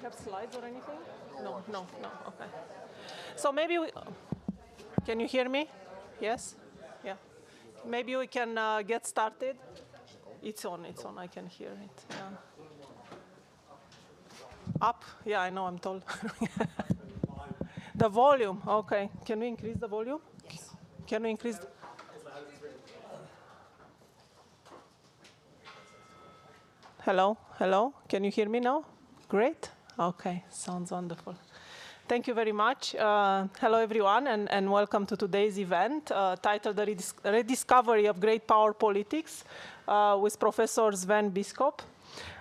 have slides or anything? No, no, no, okay. So maybe we, can you hear me? Yes? Yeah. Maybe we can get started. It's on, I can hear it. Yeah. Up? Yeah, I know, I'm told. The volume, okay. Can we increase the volume? Yes. Can we increase? Hello, hello, can you hear me now? Great, okay, sounds wonderful. Thank you very much. Hello everyone, and welcome to today's event titled The Rediscovery of Great Power Politics with Professor Sven Biscop.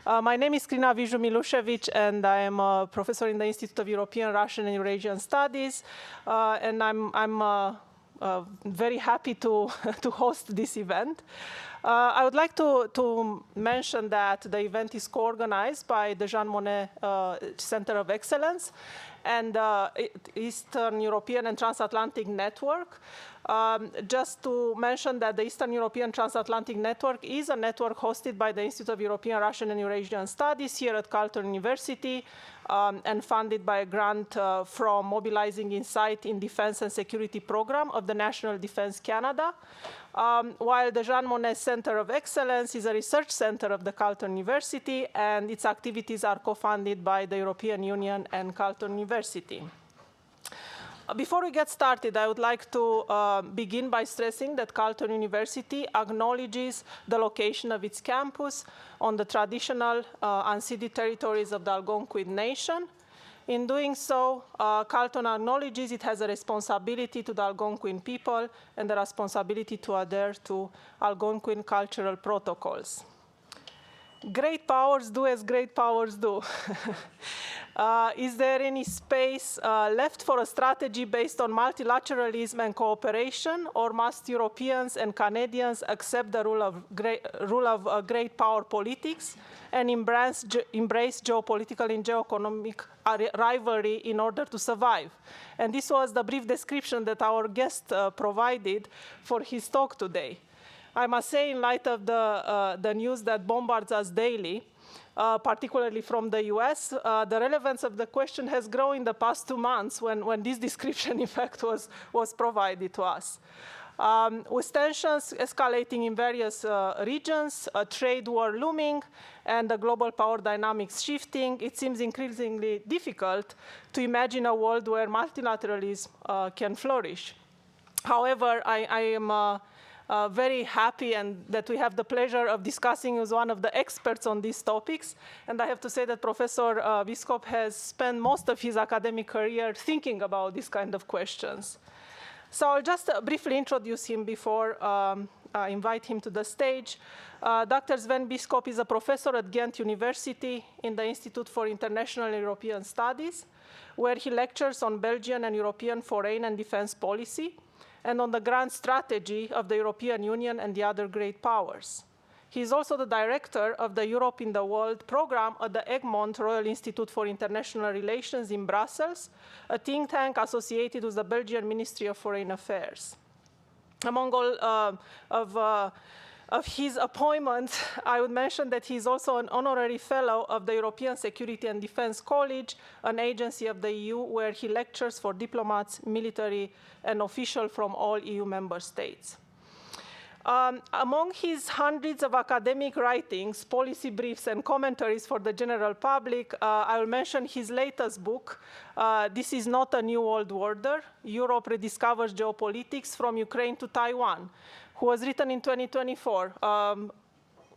My name is Krina Viju-Milušević, and I am a professor in the Institute of European, Russian, and Eurasian Studies, and I'm very happy to, to host this event. I would like to mention that the event is co-organized by the Jean Monnet Center of Excellence and Eastern European and Transatlantic Network. Just to mention that the Eastern European Transatlantic Network is a network hosted by the Institute of European, Russian, and Eurasian Studies here at Carleton University and funded by a grant from Mobilizing Insight in Defense and Security Program of the National Defense Canada. While the Jean Monnet Center of Excellence is a research center of the Carleton University, and its activities are co-funded by the European Union and Carleton University. Before we get started, I would like to begin by stressing that Carleton University acknowledges the location of its campus on the traditional unceded territories of the Algonquin Nation. In doing so, Carleton acknowledges it has a responsibility to the Algonquin people and the responsibility to adhere to Algonquin cultural protocols. Great powers do as great powers do. Is there any space left for a strategy based on multilateralism and cooperation, or must Europeans and Canadians accept the rule of great power politics and embrace geopolitical and geoeconomic rivalry in order to survive? And this was the brief description that our guest provided for his talk today. I must say, in light of the news that bombards us daily, particularly from the US, the relevance of the question has grown in the past 2 months when this description, in fact, was provided to us. With tensions escalating in various regions, a trade war looming, and the global power dynamics shifting, it seems increasingly difficult to imagine a world where multilateralism can flourish. However, I am very happy and that we have the pleasure of discussing with one of the experts on these topics. And I have to say that Professor Biscop has spent most of his academic career thinking about these kind of questions. So I'll just briefly introduce him before I invite him to the stage. Dr. Sven Biscop is a professor at Ghent University in the Institute for International and European Studies, where he lectures on Belgian and European foreign and defense policy, and on the grand strategy of the European Union and the other great powers. He is also the director of the Europe in the World program at the Egmont Royal Institute for International Relations in Brussels, a think tank associated with the Belgian Ministry of Foreign Affairs. Among all of his appointments, I would mention that he is also an honorary fellow of the European Security and Defense College, an agency of the EU where he lectures for diplomats, military, and officials from all EU member states. Among his hundreds of academic writings, policy briefs, and commentaries for the general public, I will mention his latest book, This is Not a New World Order, Europe Rediscovers Geopolitics from Ukraine to Taiwan, who was written in 2024.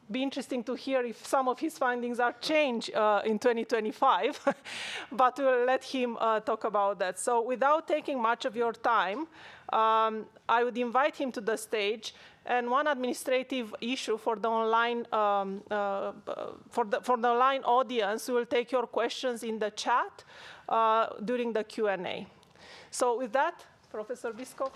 Be interesting to hear if some of his findings are changed in 2025, but we'll let him talk about that. So without taking much of your time, I would invite him to the stage. And one administrative issue for the online for the online audience, we will take your questions in the chat during the Q&A. So with that, Professor Biscop.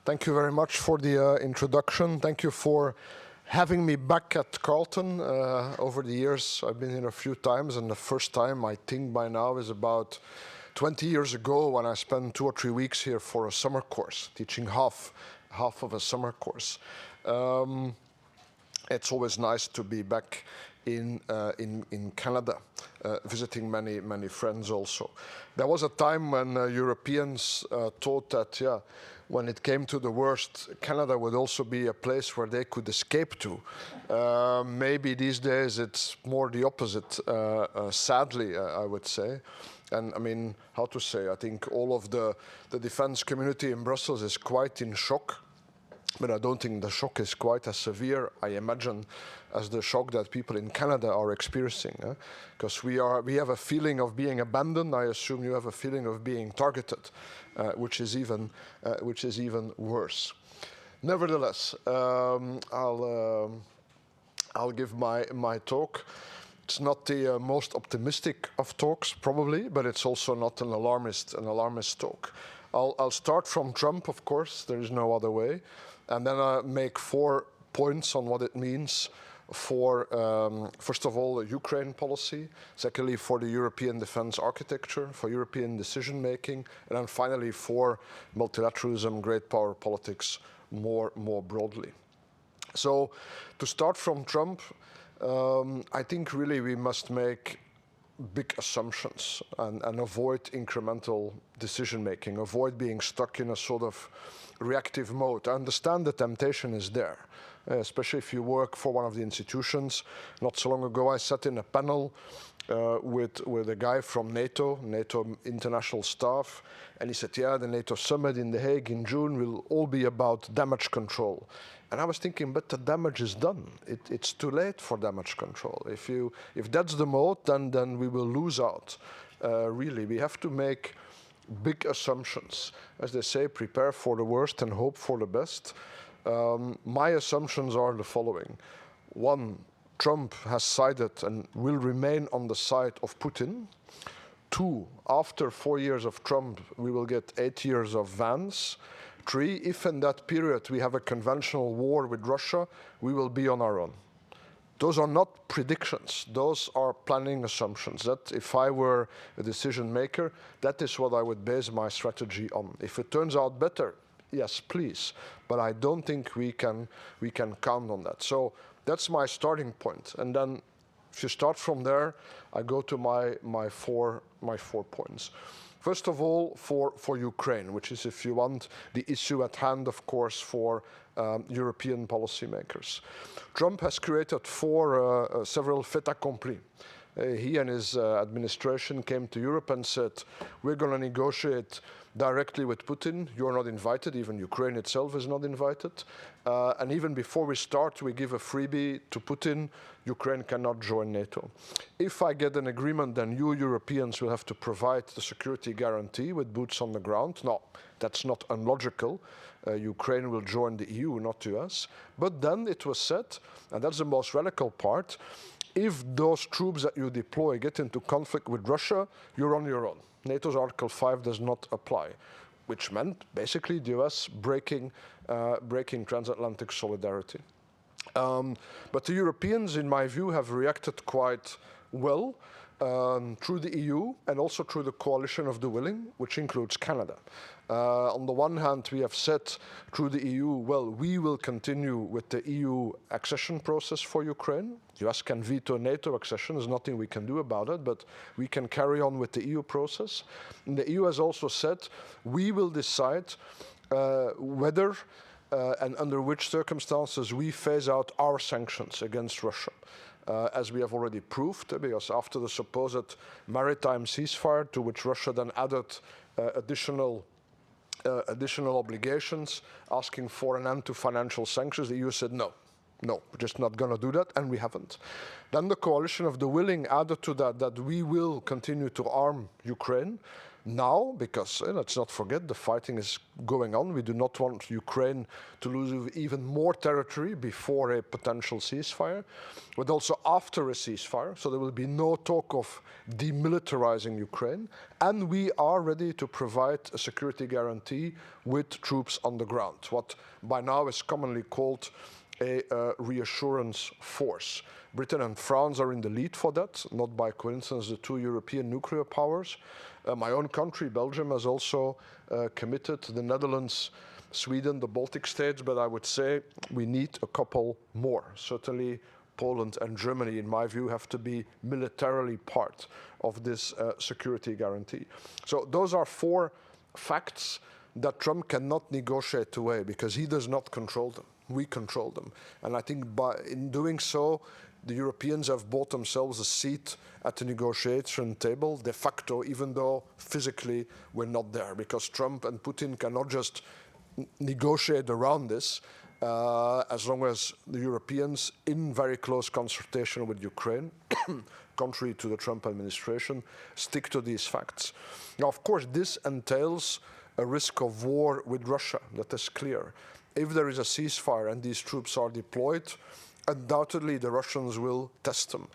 Thank you very much for the introduction. Thank you for having me back at Carleton. Over the years, I've been here a few times, and the first time, I think by now, is about 20 years ago when I spent 2 or 3 weeks here for a summer course, teaching half of a summer course. It's always nice to be back in Canada, visiting many friends also. There was a time when Europeans thought that, yeah, when it came to the worst, Canada would also be a place where they could escape to. Maybe these days it's more the opposite, sadly, I would say. And I mean, how to say, I think all of the defense community in Brussels is quite in shock. But I don't think the shock is quite as severe, I imagine, as the shock that people in Canada are experiencing. Because we have a feeling of being abandoned. I assume you have a feeling of being targeted, which is even worse. Nevertheless, I'll give my talk. It's not the most optimistic of talks, probably, but it's also not an alarmist talk. I'll start from Trump, of course. There is no other way. And then I make 4 points on what it means for, first of all, the Ukraine policy, secondly, for the European defense architecture, for European decision-making, and then finally for multilateralism, great power politics more broadly. So to start from Trump, I think really we must make big assumptions and avoid incremental decision-making, avoid being stuck in a sort of reactive mode. I understand the temptation is there, especially if you work for one of the institutions. Not so long ago, I sat in a panel with a guy from NATO international staff, and he said, yeah, the NATO summit in The Hague in June will all be about damage control. And I was thinking, but the damage is done. It's too late for damage control. If that's the mode, then we will lose out. Really, we have to make big assumptions. As they say, prepare for the worst and hope for the best. My assumptions are the following. 1, Trump has sided and will remain on the side of Putin. 2, after 4 years of Trump, we will get 8 years of Vance. 3, if in that period we have a conventional war with Russia, we will be on our own. Those are not predictions. Those are planning assumptions. That if I were a decision maker, that is what I would base my strategy on. If it turns out better, yes, please. But I don't think we can count on that. So that's my starting point. And then if you start from there, I go to my four points. First of all, for Ukraine, which is, if you want, the issue at hand, of course, for European policymakers. Trump has created several fait accompli. He and his administration came to Europe and said, we're going to negotiate directly with Putin. You're not invited. Even Ukraine itself is not invited. And even before we start, we give a freebie to Putin. Ukraine cannot join NATO. If I get an agreement, then you Europeans will have to provide the security guarantee with boots on the ground. No, that's not unlogical. Ukraine will join the EU, not the US. But then it was said, and that's the most radical part, if those troops that you deploy get into conflict with Russia, you're on your own. NATO's Article 5 does not apply, which meant basically the US breaking transatlantic solidarity. But the Europeans, in my view, have reacted quite well through the EU and also through the coalition of the willing, which includes Canada. On the one hand, we have said through the EU, well, we will continue with the EU accession process for Ukraine. The US can veto NATO accession. There's nothing we can do about it, but we can carry on with the EU process. And the EU has also said, we will decide whether and under which circumstances we phase out our sanctions against Russia. As we have already proved, because after the supposed maritime ceasefire, to which Russia then added additional obligations, asking for an end to financial sanctions, the EU said no, we're just not going to do that, and we haven't. Then the coalition of the willing added to that we will continue to arm Ukraine. Now, because let's not forget, the fighting is going on. We do not want Ukraine to lose even more territory before a potential ceasefire, but also after a ceasefire. So there will be no talk of demilitarizing Ukraine. And we are ready to provide a security guarantee with troops on the ground, what by now is commonly called a reassurance force. Britain and France are in the lead for that, not by coincidence, the 2 European nuclear powers. My own country, Belgium, has also committed. The Netherlands Sweden, the Baltic states, but I would say we need a couple more. Certainly Poland and Germany, in my view, have to be militarily part of this security guarantee. So those are 4 facts that Trump cannot negotiate away because he does not control them. We control them. And I think in doing so, the Europeans have bought themselves a seat at the negotiation table, de facto, even though physically we're not there, because Trump and Putin cannot just negotiate around this as long as the Europeans, in very close consultation with Ukraine, contrary to the Trump administration, stick to these facts. Now, of course, this entails a risk of war with Russia, that is clear. If there is a ceasefire and these troops are deployed, undoubtedly the Russians will test them,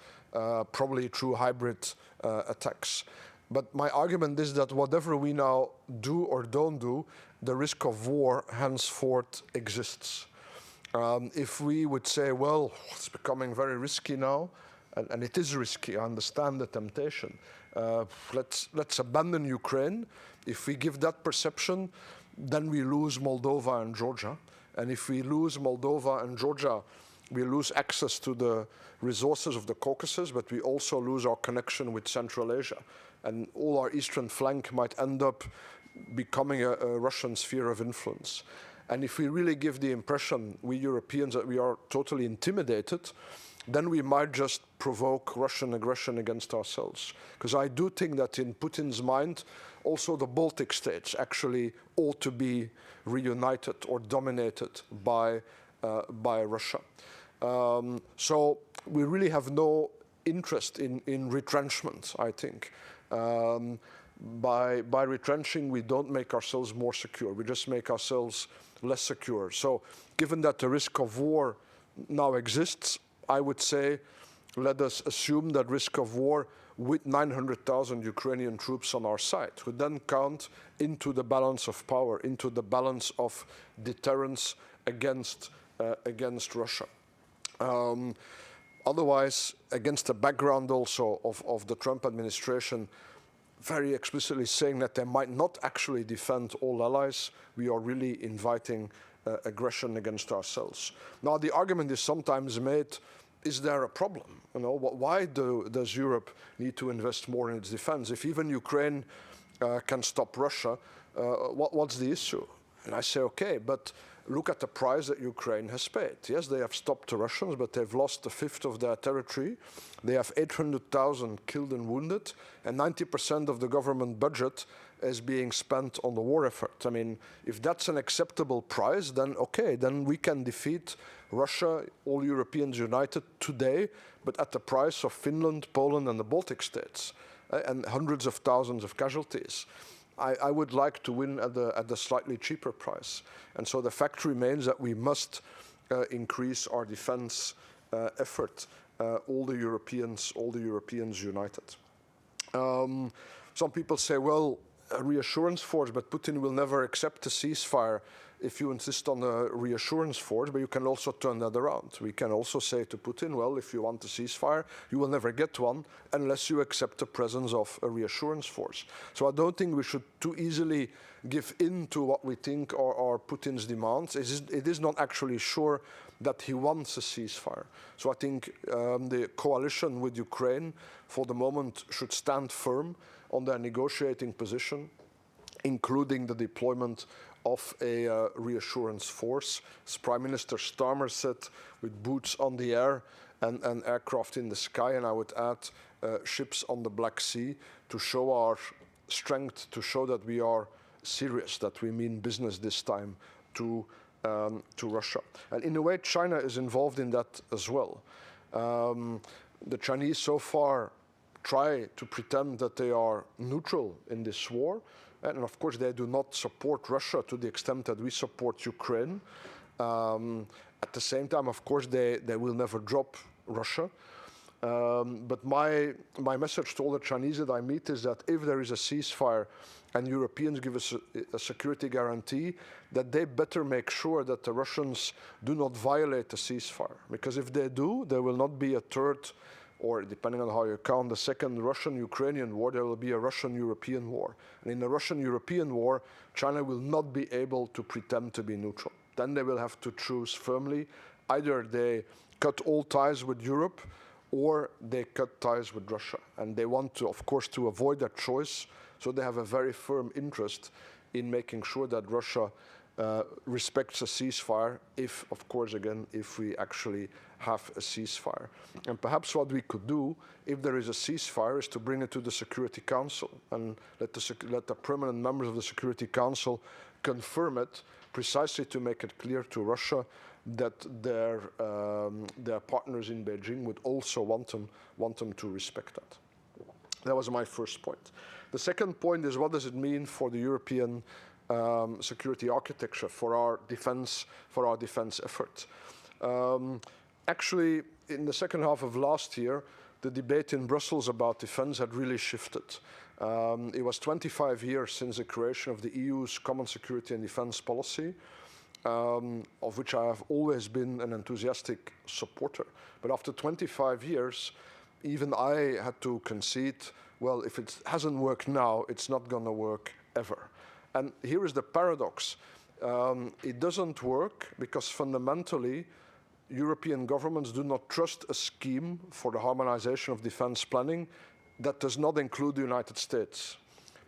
probably through hybrid attacks. But my argument is that whatever we now do or don't do, the risk of war henceforth exists. If we would say, well, it's becoming very risky now, and it is risky, I understand the temptation, let's abandon Ukraine. If we give that perception, then we lose Moldova and Georgia. And if we lose Moldova and Georgia, we lose access to the resources of the Caucasus, but we also lose our connection with Central Asia. And all our eastern flank might end up becoming a Russian sphere of influence. And if we really give the impression, we Europeans, that we are totally intimidated, then we might just provoke Russian aggression against ourselves. Because I do think that in Putin's mind, also the Baltic states actually ought to be reunited or dominated by Russia. So we really have no interest in retrenchment, I think. By retrenching, we don't make ourselves more secure. We just make ourselves less secure. So given that the risk of war now exists, I would say let us assume that risk of war with 900,000 Ukrainian troops on our side would then count into the balance of power, into the balance of deterrence against Russia. Otherwise, against the background also of the Trump administration very explicitly saying that they might not actually defend all allies, we are really inviting aggression against ourselves. Now, the argument is sometimes made, is there a problem? You know, why does Europe need to invest more in its defense? If even Ukraine can stop Russia, what's the issue? And I say, okay, but look at the price that Ukraine has paid. Yes, they have stopped the Russians, but they've lost a fifth of their territory. They have 800,000 killed and wounded, and 90% of the government budget is being spent on the war effort. I mean, if that's an acceptable price, then okay, then we can defeat Russia, all Europeans united today, but at the price of Finland, Poland, and the Baltic states, and hundreds of thousands of casualties. I would like to win at a slightly cheaper price. And so the fact remains that we must increase our defense effort, all the Europeans united. Some people say, well, a reassurance force, but Putin will never accept a ceasefire if you insist on a reassurance force, but you can also turn that around. We can also say to Putin, well, if you want a ceasefire, you will never get one unless you accept the presence of a reassurance force. So I don't think we should too easily give in to what we think are Putin's demands. It is not actually sure that he wants a ceasefire. So I think the coalition with Ukraine for the moment should stand firm on their negotiating position, including the deployment of a reassurance force. As Prime Minister Starmer said, with boots on the air and aircraft in the sky, and I would add ships on the Black Sea, to show our strength, to show that we are serious, that we mean business this time to Russia. And in a way, China is involved in that as well. The Chinese so far try to pretend that they are neutral in this war. And of course, they do not support Russia to the extent that we support Ukraine. At the same time, of course, they will never drop Russia. But my message to all the Chinese that I meet is that if there is a ceasefire and Europeans give us a security guarantee, that they better make sure that the Russians do not violate the ceasefire. Because if they do, there will not be a third or depending on how you count, the second Russian-Ukrainian war, there will be a Russian-European war. And in the Russian-European war, China will not be able to pretend to be neutral. Then they will have to choose firmly. Either they cut all ties with Europe, or they cut ties with Russia. And they want to, of course, to avoid that choice. So they have a very firm interest in making sure that Russia respects a ceasefire if, of course, again, if we actually have a ceasefire. And perhaps what we could do, if there is a ceasefire, is to bring it to the Security Council and let the permanent members of the Security Council confirm it, precisely to make it clear to Russia that their partners in Beijing would also want them to respect that. That was my first point. The second point is, what does it mean for the European security architecture, for our defense effort? Actually, in the second half of last year, the debate in Brussels about defense had really shifted. It was 25 years since the creation of the EU's common security and defense policy, of which I have always been an enthusiastic supporter. But after 25 years, even I had to concede, well, if it hasn't worked now, it's not going to work ever. And here is the paradox. It doesn't work because fundamentally, European governments do not trust a scheme for the harmonization of defense planning that does not include the United States.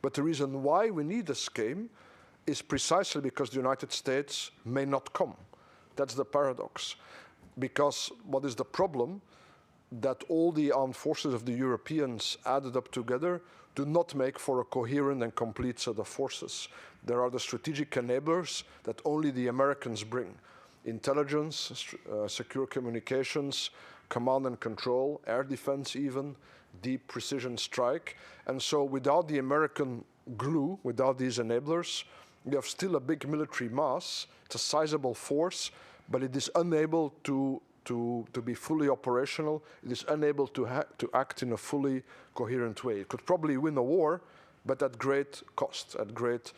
But the reason why we need a scheme is precisely because the United States may not come. That's the paradox. Because what is the problem? That all the armed forces of the Europeans added up together do not make for a coherent and complete set of forces. There are the strategic enablers that only the Americans bring. Intelligence, secure communications, command and control, air defense even, deep precision strike. And so without the American glue, without these enablers, we have still a big military mass. It's a sizable force, but it is unable to be fully operational. It is unable to act in a fully coherent way. It could probably win a war, but at great cost, at great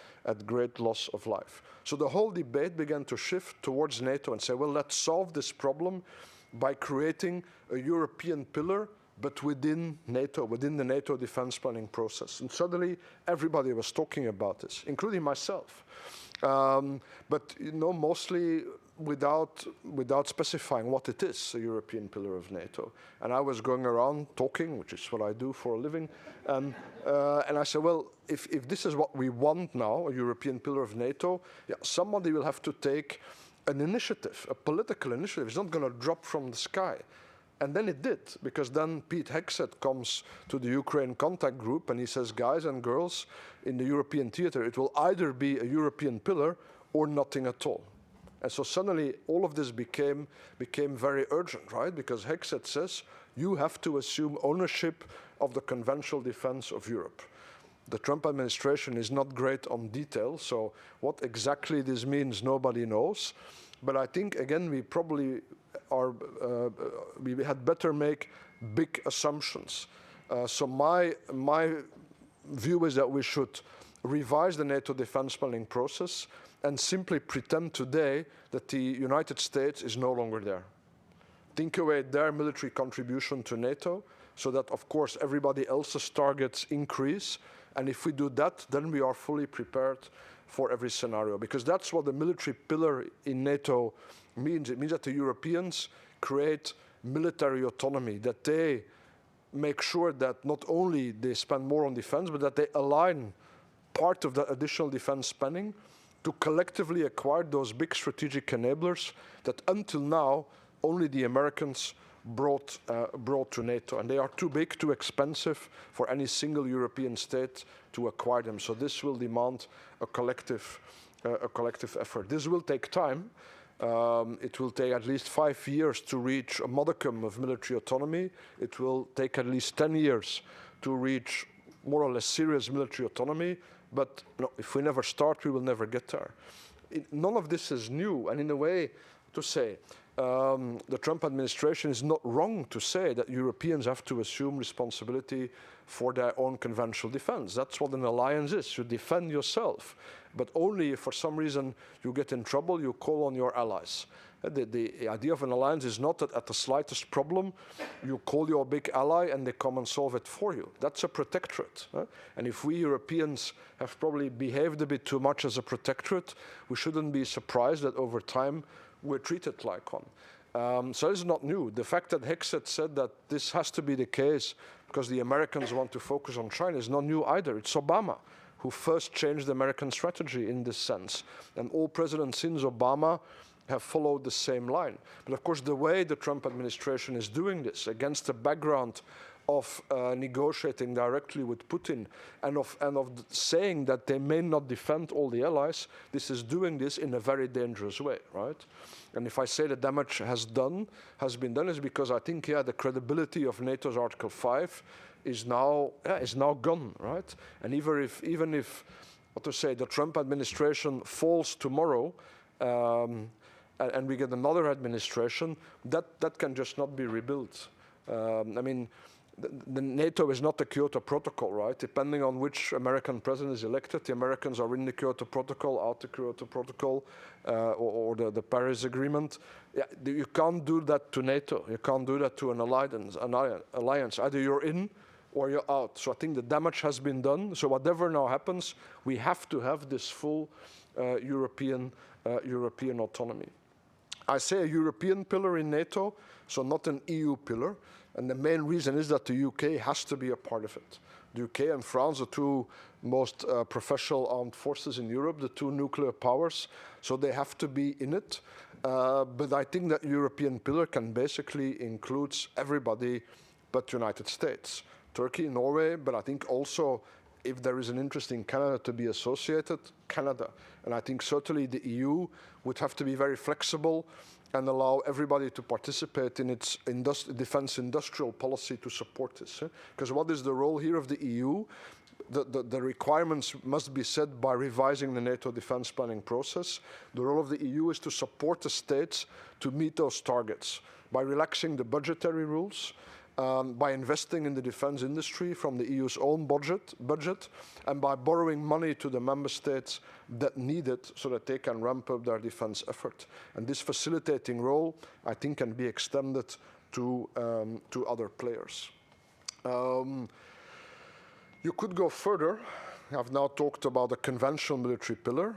loss of life. So the whole debate began to shift towards NATO and say, well, let's solve this problem by creating a European pillar, but within NATO, within the NATO defense planning process. And suddenly everybody was talking about this, including myself. But mostly without specifying what it is, a European pillar of NATO. And I was going around talking, which is what I do for a living, and I said, well, if this is what we want now, a European pillar of NATO, yeah, somebody will have to take an initiative, a political initiative. It's not going to drop from the sky. And then it did, because then Pete Hegseth comes to the Ukraine contact group and he says, guys and girls, in the European theater, it will either be a European pillar or nothing at all. And so suddenly all of this became very urgent, right? Because Hegseth says, you have to assume ownership of the conventional defense of Europe. The Trump administration is not great on detail, so what exactly this means, nobody knows. But I think, again, we probably we had better make big assumptions. So my view is that we should revise the NATO defense planning process and simply pretend today that the United States is no longer there. Think away their military contribution to NATO so that, of course, everybody else's targets increase. And if we do that, then we are fully prepared for every scenario. Because that's what the military pillar in NATO means. It means that the Europeans create military autonomy, that they make sure that not only they spend more on defense, but that they align part of the additional defense spending to collectively acquire those big strategic enablers that until now only the Americans brought to NATO. And they are too big, too expensive for any single European state to acquire them. So this will demand a collective effort. This will take time. It will take at least 5 years to reach a modicum of military autonomy. It will take at least 10 years to reach more or less serious military autonomy. But if we never start, we will never get there. None of this is new. And in a way, to say, the Trump administration is not wrong to say that Europeans have to assume responsibility for their own conventional defense. That's what an alliance is. You defend yourself, but only if for some reason you get in trouble, you call on your allies. The idea of an alliance is not that at the slightest problem, you call your big ally and they come and solve it for you. That's a protectorate. And if we Europeans have probably behaved a bit too much as a protectorate, we shouldn't be surprised that over time we're treated like one. So it's not new. The fact that Hexet said that this has to be the case because the Americans want to focus on China is not new either. It's Obama who first changed the American strategy in this sense. And all presidents since Obama have followed the same line. But of course, the way the Trump administration is doing this against the background of negotiating directly with Putin and of saying that they may not defend all the allies, this is doing this in a very dangerous way, right? And if I say the damage has been done, is because I think, the credibility of NATO's Article 5 is now gone, right? And even if, what to say, the Trump administration falls tomorrow, and we get another administration, that can just not be rebuilt. I mean, the NATO is not the Kyoto Protocol, right? Depending on which American president is elected, the Americans are in the Kyoto Protocol, out the Kyoto Protocol, or the Paris Agreement. You can't do that to NATO. You can't do that to an alliance. Either you're in or you're out. So I think the damage has been done. So whatever now happens, we have to have this full European autonomy. I say a European pillar in NATO, so not an EU pillar. And the main reason is that the UK has to be a part of it. The UK and France are two most professional armed forces in Europe, the two nuclear powers, so they have to be in it. But I think that European pillar can basically include everybody but the United States. Turkey, Norway, but I think also if there is an interest in Canada to be associated, Canada. And I think certainly the EU would have to be very flexible and allow everybody to participate in its defense industrial policy to support this. Because what is the role here of the EU? The requirements must be set by revising the NATO defense planning process. The role of the EU is to support the states to meet those targets by relaxing the budgetary rules, by investing in the defense industry from the EU's own budget, and by borrowing money to the member states that need it so that they can ramp up their defense effort. And this facilitating role, I think, can be extended to other players. You could go further. I've now talked about a conventional military pillar.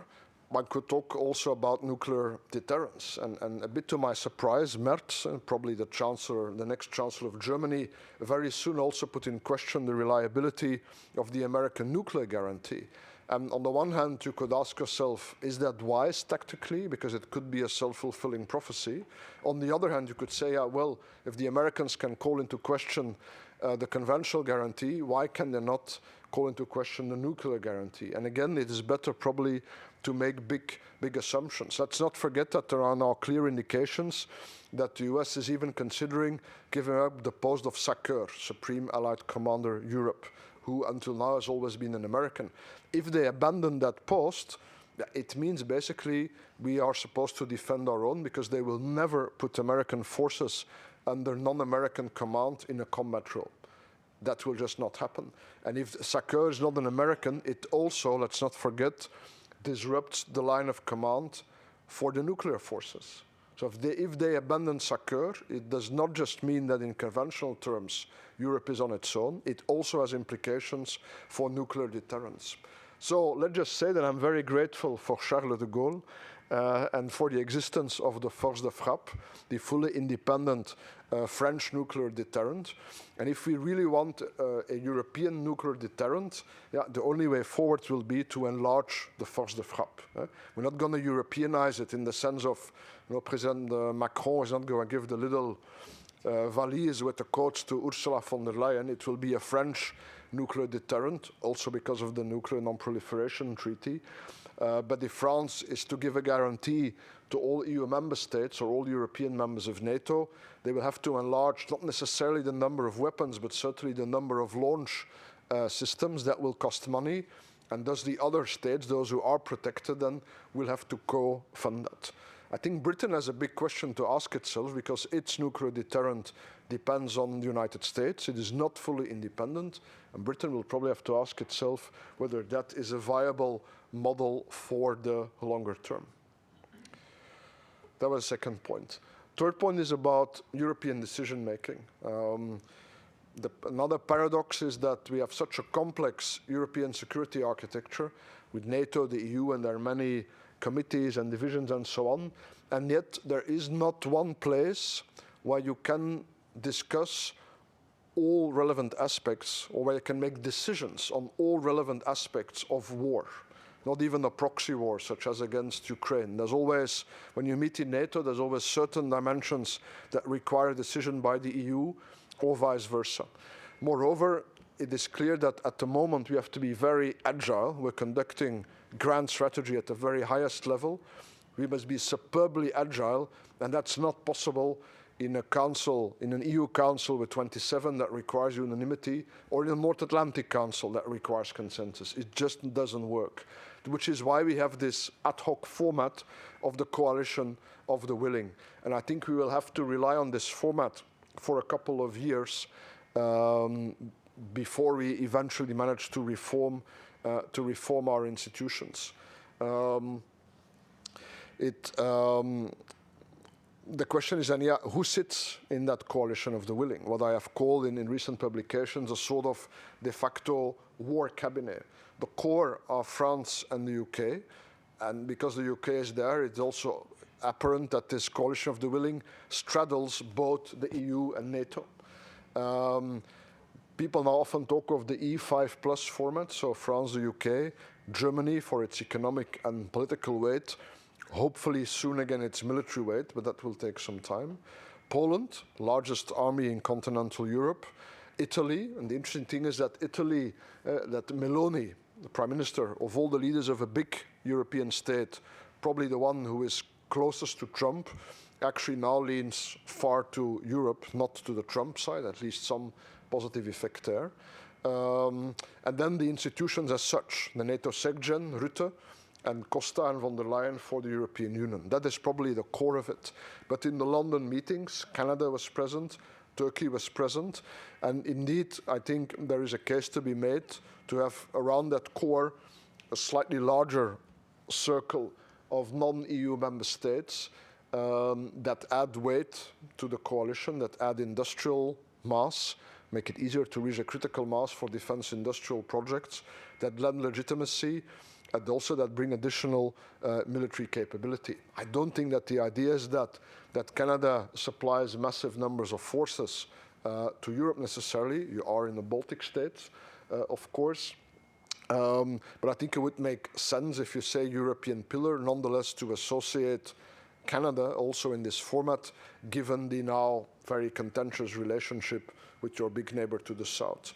One could talk also about nuclear deterrence. And a bit to my surprise, Merz, probably the next Chancellor of Germany, very soon also put in question the reliability of the American nuclear guarantee. And on the one hand, you could ask yourself, is that wise tactically? Because it could be a self-fulfilling prophecy. On the other hand, you could say, well, if the Americans can call into question the conventional guarantee, why can they not call into question the nuclear guarantee? And again, it is better probably to make big assumptions. Let's not forget that there are now clear indications that the US is even considering giving up the post of SACEUR, Supreme Allied Commander Europe, who until now has always been an American. If they abandon that post, it means basically we are supposed to defend our own, because they will never put American forces under non-American command in a combat role. That will just not happen. And if SACEUR is not an American, it also, let's not forget, disrupts the line of command for the nuclear forces. So if they abandon SACEUR, it does not just mean that in conventional terms Europe is on its own, it also has implications for nuclear deterrence. So let's just say that I'm very grateful for Charles de Gaulle and for the existence of the Force de Frappe, the fully independent French nuclear deterrent. And if we really want a European nuclear deterrent, the only way forward will be to enlarge the Force de Frappe. We're not going to Europeanize it in the sense of, President Macron is not going to give the little valise with the codes to Ursula von der Leyen. It will be a French nuclear deterrent, also because of the Nuclear Non-Proliferation Treaty. But if France is to give a guarantee to all EU member states or all European members of NATO, they will have to enlarge not necessarily the number of weapons, but certainly the number of launch systems. That will cost money. And thus the other states, those who are protected, then will have to co-fund that. I think Britain has a big question to ask itself because its nuclear deterrent depends on the United States. It is not fully independent, and Britain will probably have to ask itself whether that is a viable model for the longer term. That was the second point. Third point is about European decision making. Another paradox is that we have such a complex European security architecture with NATO, the EU, and there are many committees and divisions and so on, and yet there is not one place where you can discuss all relevant aspects or where you can make decisions on all relevant aspects of war. Not even a proxy war, such as against Ukraine. There's always, when you meet in NATO, there's always certain dimensions that require a decision by the EU or vice versa. Moreover, it is clear that at the moment we have to be very agile. We're conducting grand strategy at the very highest level. We must be superbly agile, and that's not possible in a council, in an EU council with 27 that requires unanimity, or in a North Atlantic Council that requires consensus. It just doesn't work, which is why we have this ad hoc format of the coalition of the willing. And I think we will have to rely on this format for a couple of years before we eventually manage to reform our institutions. The question is then, who sits in that coalition of the willing? What I have called in recent publications a sort of de facto war cabinet. The core are France and the UK, and because the UK is there, it's also apparent that this coalition of the willing straddles both the EU and NATO. People now often talk of the E5 plus format, so France, the UK, Germany for its economic and political weight, hopefully soon again its military weight, but that will take some time. Poland, largest army in continental Europe. Italy, and the interesting thing is that Italy, that Meloni, the prime minister of all the leaders of a big European state, probably the one who is closest to Trump, actually now leans far to Europe, not to the Trump side, at least some positive effect there. And then the institutions as such, the NATO SecGen, Rutte, and Costa and von der Leyen for the European Union. That is probably the core of it. But in the London meetings, Canada was present, Turkey was present, and indeed, I think there is a case to be made to have around that core a slightly larger circle of non-EU member states that add weight to the coalition, that add industrial mass, make it easier to reach a critical mass for defense industrial projects, that lend legitimacy, and also that bring additional military capability. I don't think that the idea is that Canada supplies massive numbers of forces to Europe necessarily. You are in the Baltic states, of course. But I think it would make sense if you say European pillar, nonetheless to associate Canada also in this format, given the now very contentious relationship with your big neighbor to the south.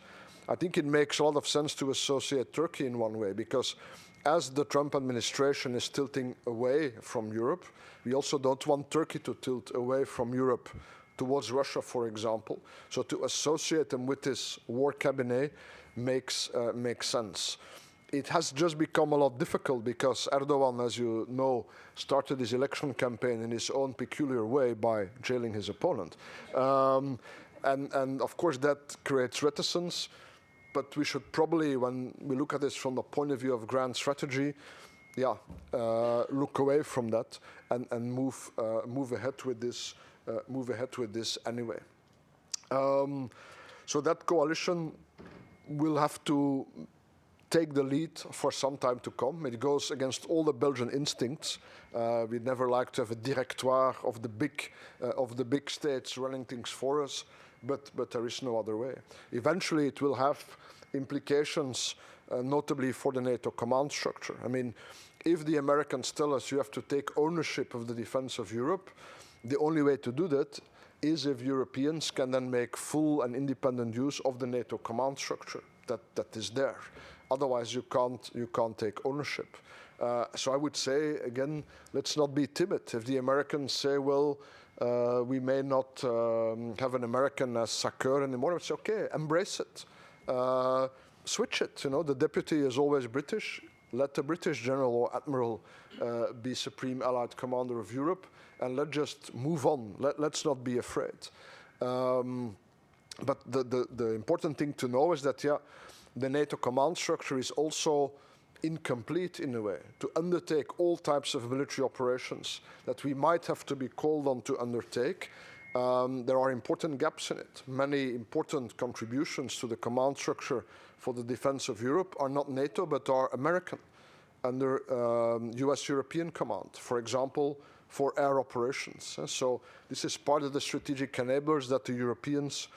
I think it makes a lot of sense to associate Turkey in one way, because as the Trump administration is tilting away from Europe, we also don't want Turkey to tilt away from Europe towards Russia, for example. So to associate them with this war cabinet makes sense. It has just become a lot difficult because Erdogan, as you know, started his election campaign in his own peculiar way by jailing his opponent. And of course that creates reticence, but we should probably, when we look at this from the point of view of grand strategy, look away from that and move ahead with this anyway. So that coalition will have to take the lead for some time to come. It goes against all the Belgian instincts. We'd never like to have a directoire of the big states running things for us, but there is no other way. Eventually, it will have implications, notably for the NATO command structure. I mean, if the Americans tell us you have to take ownership of the defense of Europe, the only way to do that is if Europeans can then make full and independent use of the NATO command structure that is there. Otherwise, you can't take ownership. So I would say, again, let's not be timid. If the Americans say, well, we may not have an American as SACEUR anymore, it's okay, embrace it. Switch it. You know, the deputy is always British. Let the British general or admiral be supreme allied commander of Europe, and let's just move on. Let's not be afraid. But the important thing to know is that, yeah, the NATO command structure is also incomplete in a way to undertake all types of military operations that we might have to be called on to undertake. There are important gaps in it. Many important contributions to the command structure for the defense of Europe are not NATO, but are American under US-European command, for example, for air operations. So this is part of the strategic enablers that the Europeans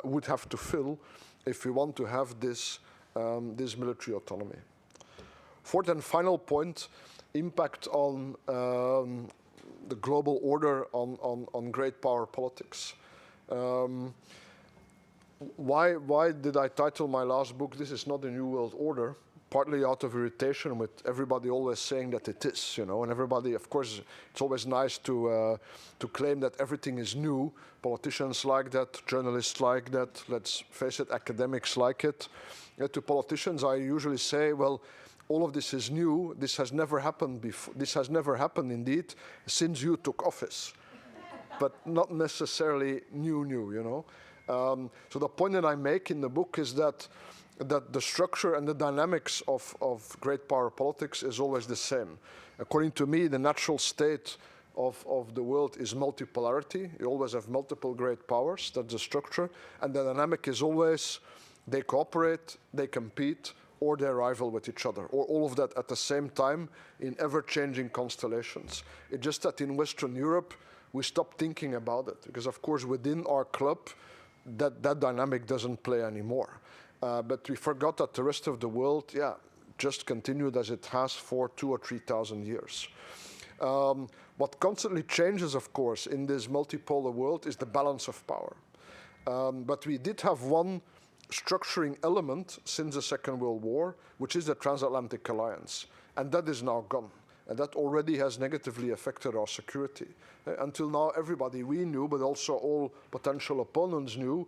would have to fill if we want to have this, this military autonomy. Fourth and final point, impact on the global order on great power politics. Why did I title my last book, This is Not a New World Order? Partly out of irritation with everybody always saying that it is, you know, and everybody, of course, it's always nice to claim that everything is new. Politicians like that, journalists like that, let's face it, academics like it. To politicians, I usually say, well, all of this is new. This has never happened before. This has never happened, indeed, since you took office, but not necessarily new, you know. So the point that I make in the book is that the structure and the dynamics of great power politics is always the same. According to me, the natural state of the world is multipolarity. You always have multiple great powers. That's the structure. And the dynamic is always they cooperate, they compete, or they rival with each other, or all of that at the same time in ever-changing constellations. It's just that in Western Europe, we stopped thinking about it, because of course within our club, that dynamic doesn't play anymore. But we forgot that the rest of the world, yeah, just continued as it has for 2,000 or 3,000 years. What constantly changes, of course, in this multipolar world is the balance of power. But we did have one structuring element since the Second World War, which is the transatlantic alliance. And that is now gone. And that already has negatively affected our security. Until now, everybody we knew, but also all potential opponents knew,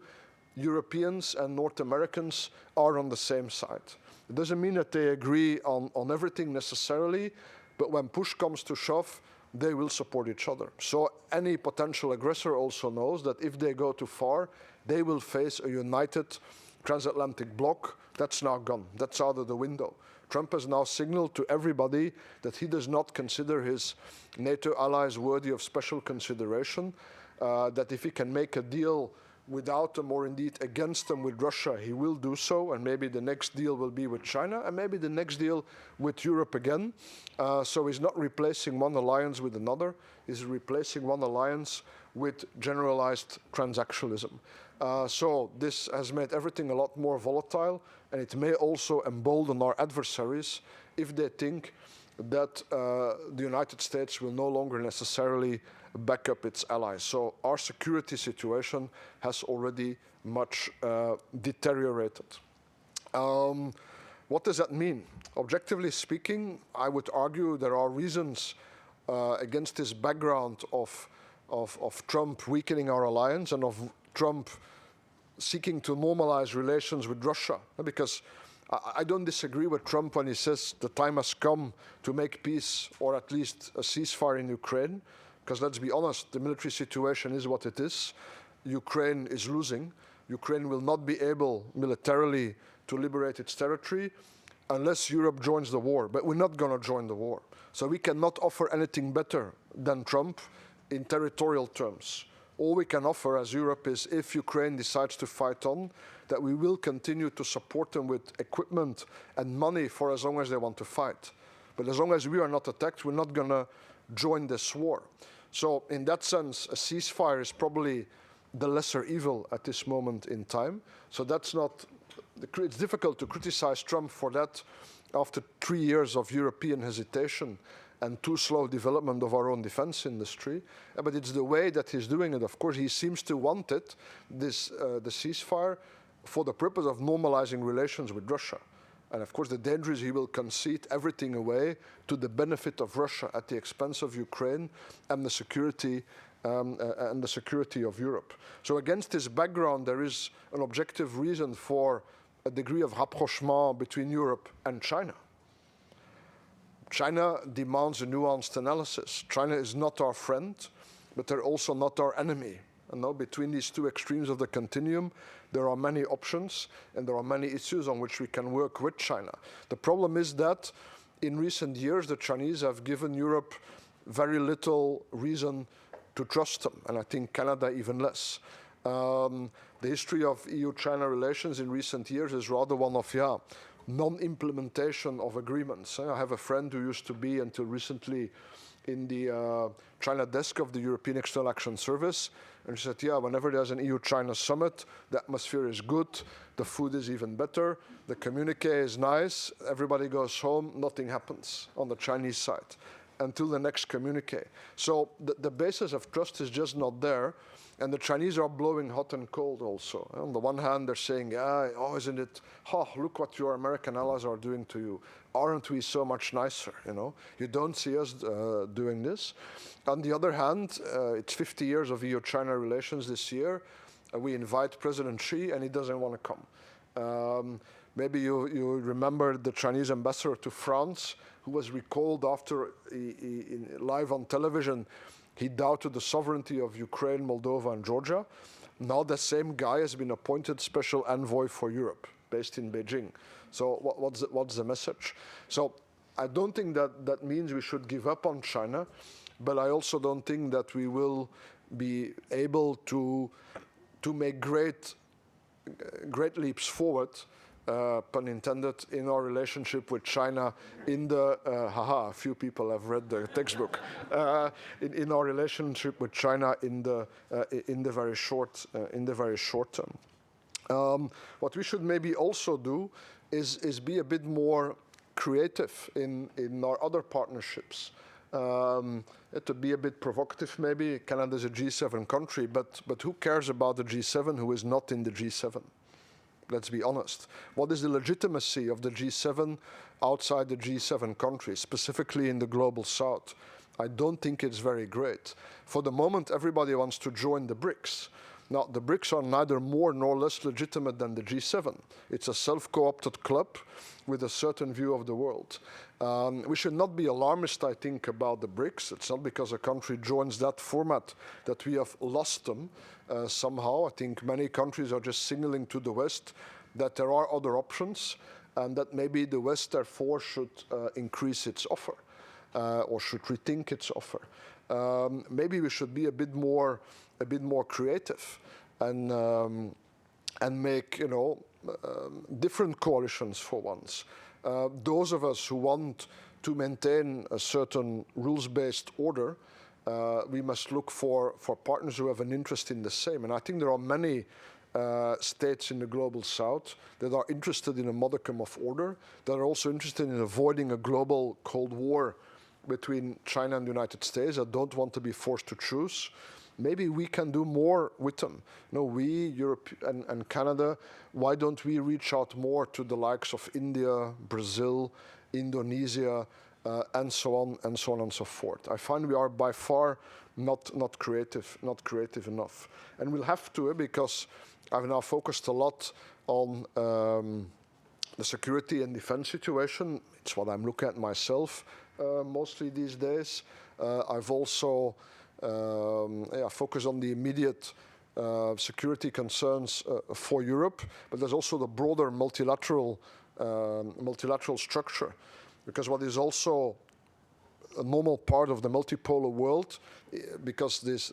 Europeans and North Americans are on the same side. It doesn't mean that they agree on everything necessarily, but when push comes to shove, they will support each other. So any potential aggressor also knows that if they go too far, they will face a united transatlantic bloc. That's now gone. That's out of the window. Trump has now signaled to everybody that he does not consider his NATO allies worthy of special consideration, that if he can make a deal without them or indeed against them with Russia, he will do so, and maybe the next deal will be with China, and maybe the next deal with Europe again. So he's not replacing one alliance with another, he's replacing one alliance with generalized transactionalism. So this has made everything a lot more volatile, and it may also embolden our adversaries if they think that the United States will no longer necessarily back up its allies. So our security situation has already much deteriorated. What does that mean? Objectively speaking, I would argue there are reasons against this background of Trump weakening our alliance and of Trump seeking to normalize relations with Russia. Because I don't disagree with Trump when he says the time has come to make peace, or at least a ceasefire in Ukraine. Because let's be honest, the military situation is what it is. Ukraine is losing. Ukraine will not be able militarily to liberate its territory unless Europe joins the war. But we're not going to join the war. So we cannot offer anything better than Trump in territorial terms. All we can offer as Europe is, if Ukraine decides to fight on, that we will continue to support them with equipment and money for as long as they want to fight. But as long as we are not attacked, we're not going to join this war. So in that sense, a ceasefire is probably the lesser evil at this moment in time. So that's not, it's difficult to criticize Trump for that after 3 years of European hesitation and too slow development of our own defense industry. But it's the way that he's doing it. Of course, he seems to want it, the ceasefire, for the purpose of normalizing relations with Russia. And of course, the danger is he will concede everything away to the benefit of Russia at the expense of Ukraine and the security of Europe. So against this background, there is an objective reason for a degree of rapprochement between Europe and China. China demands a nuanced analysis. China is not our friend, but they're also not our enemy. And now between these two extremes of the continuum, there are many options and there are many issues on which we can work with China. The problem is that in recent years, the Chinese have given Europe very little reason to trust them, and I think Canada even less. The history of EU-China relations in recent years is rather one of, non-implementation of agreements. I have a friend who used to be, until recently, in the China desk of the European External Action Service, and she said, whenever there's an EU-China summit, the atmosphere is good, the food is even better, the communique is nice, everybody goes home, nothing happens on the Chinese side until the next communique. So the basis of trust is just not there. And the Chinese are blowing hot and cold also. On the one hand, they're saying, isn't it, look what your American allies are doing to you. Aren't we so much nicer, You don't see us doing this. On the other hand, it's 50 years of EU-China relations this year. We invite President Xi, and he doesn't want to come. Maybe you remember the Chinese ambassador to France, who was recalled after live on television. He doubted the sovereignty of Ukraine, Moldova, and Georgia. Now the same guy has been appointed special envoy for Europe, based in Beijing. So what's the message? So I don't think that means we should give up on China, but I also don't think that we will be able to make great leaps forward, pun intended, in our relationship with China in the, a few people have read the textbook, in our relationship with China in the very short term. What we should maybe also do is be a bit more creative in our other partnerships. To be a bit provocative maybe, Canada is a G7 country, but who cares about the G7 who is not in the G7? Let's be honest. What is the legitimacy of the G7 outside the G7 countries, specifically in the global south? I don't think it's very great. For the moment, everybody wants to join the BRICS. Now, the BRICS are neither more nor less legitimate than the G7. It's a self-co-opted club with a certain view of the world. We should not be alarmist, I think, about the BRICS. It's not because a country joins that format that we have lost them somehow. I think many countries are just signaling to the West that there are other options and that maybe the West, therefore, should increase its offer or should rethink its offer. Maybe we should be a bit more creative and make different coalitions for once. Those of us who want to maintain a certain rules-based order, we must look for partners who have an interest in the same. And I think there are many states in the global south that are interested in a modicum of order, that are also interested in avoiding a global Cold War between China and the United States, that don't want to be forced to choose. Maybe we can do more with them. We, Europe and Canada, why don't we reach out more to the likes of India, Brazil, Indonesia, and so on and so forth. I find we are by far not creative enough. And we'll have to, because I've now focused a lot on the security and defense situation. It's what I'm looking at myself mostly these days. I've also focus on the immediate security concerns for Europe, but there's also the broader multilateral structure, because what is also a normal part of the multipolar world, because this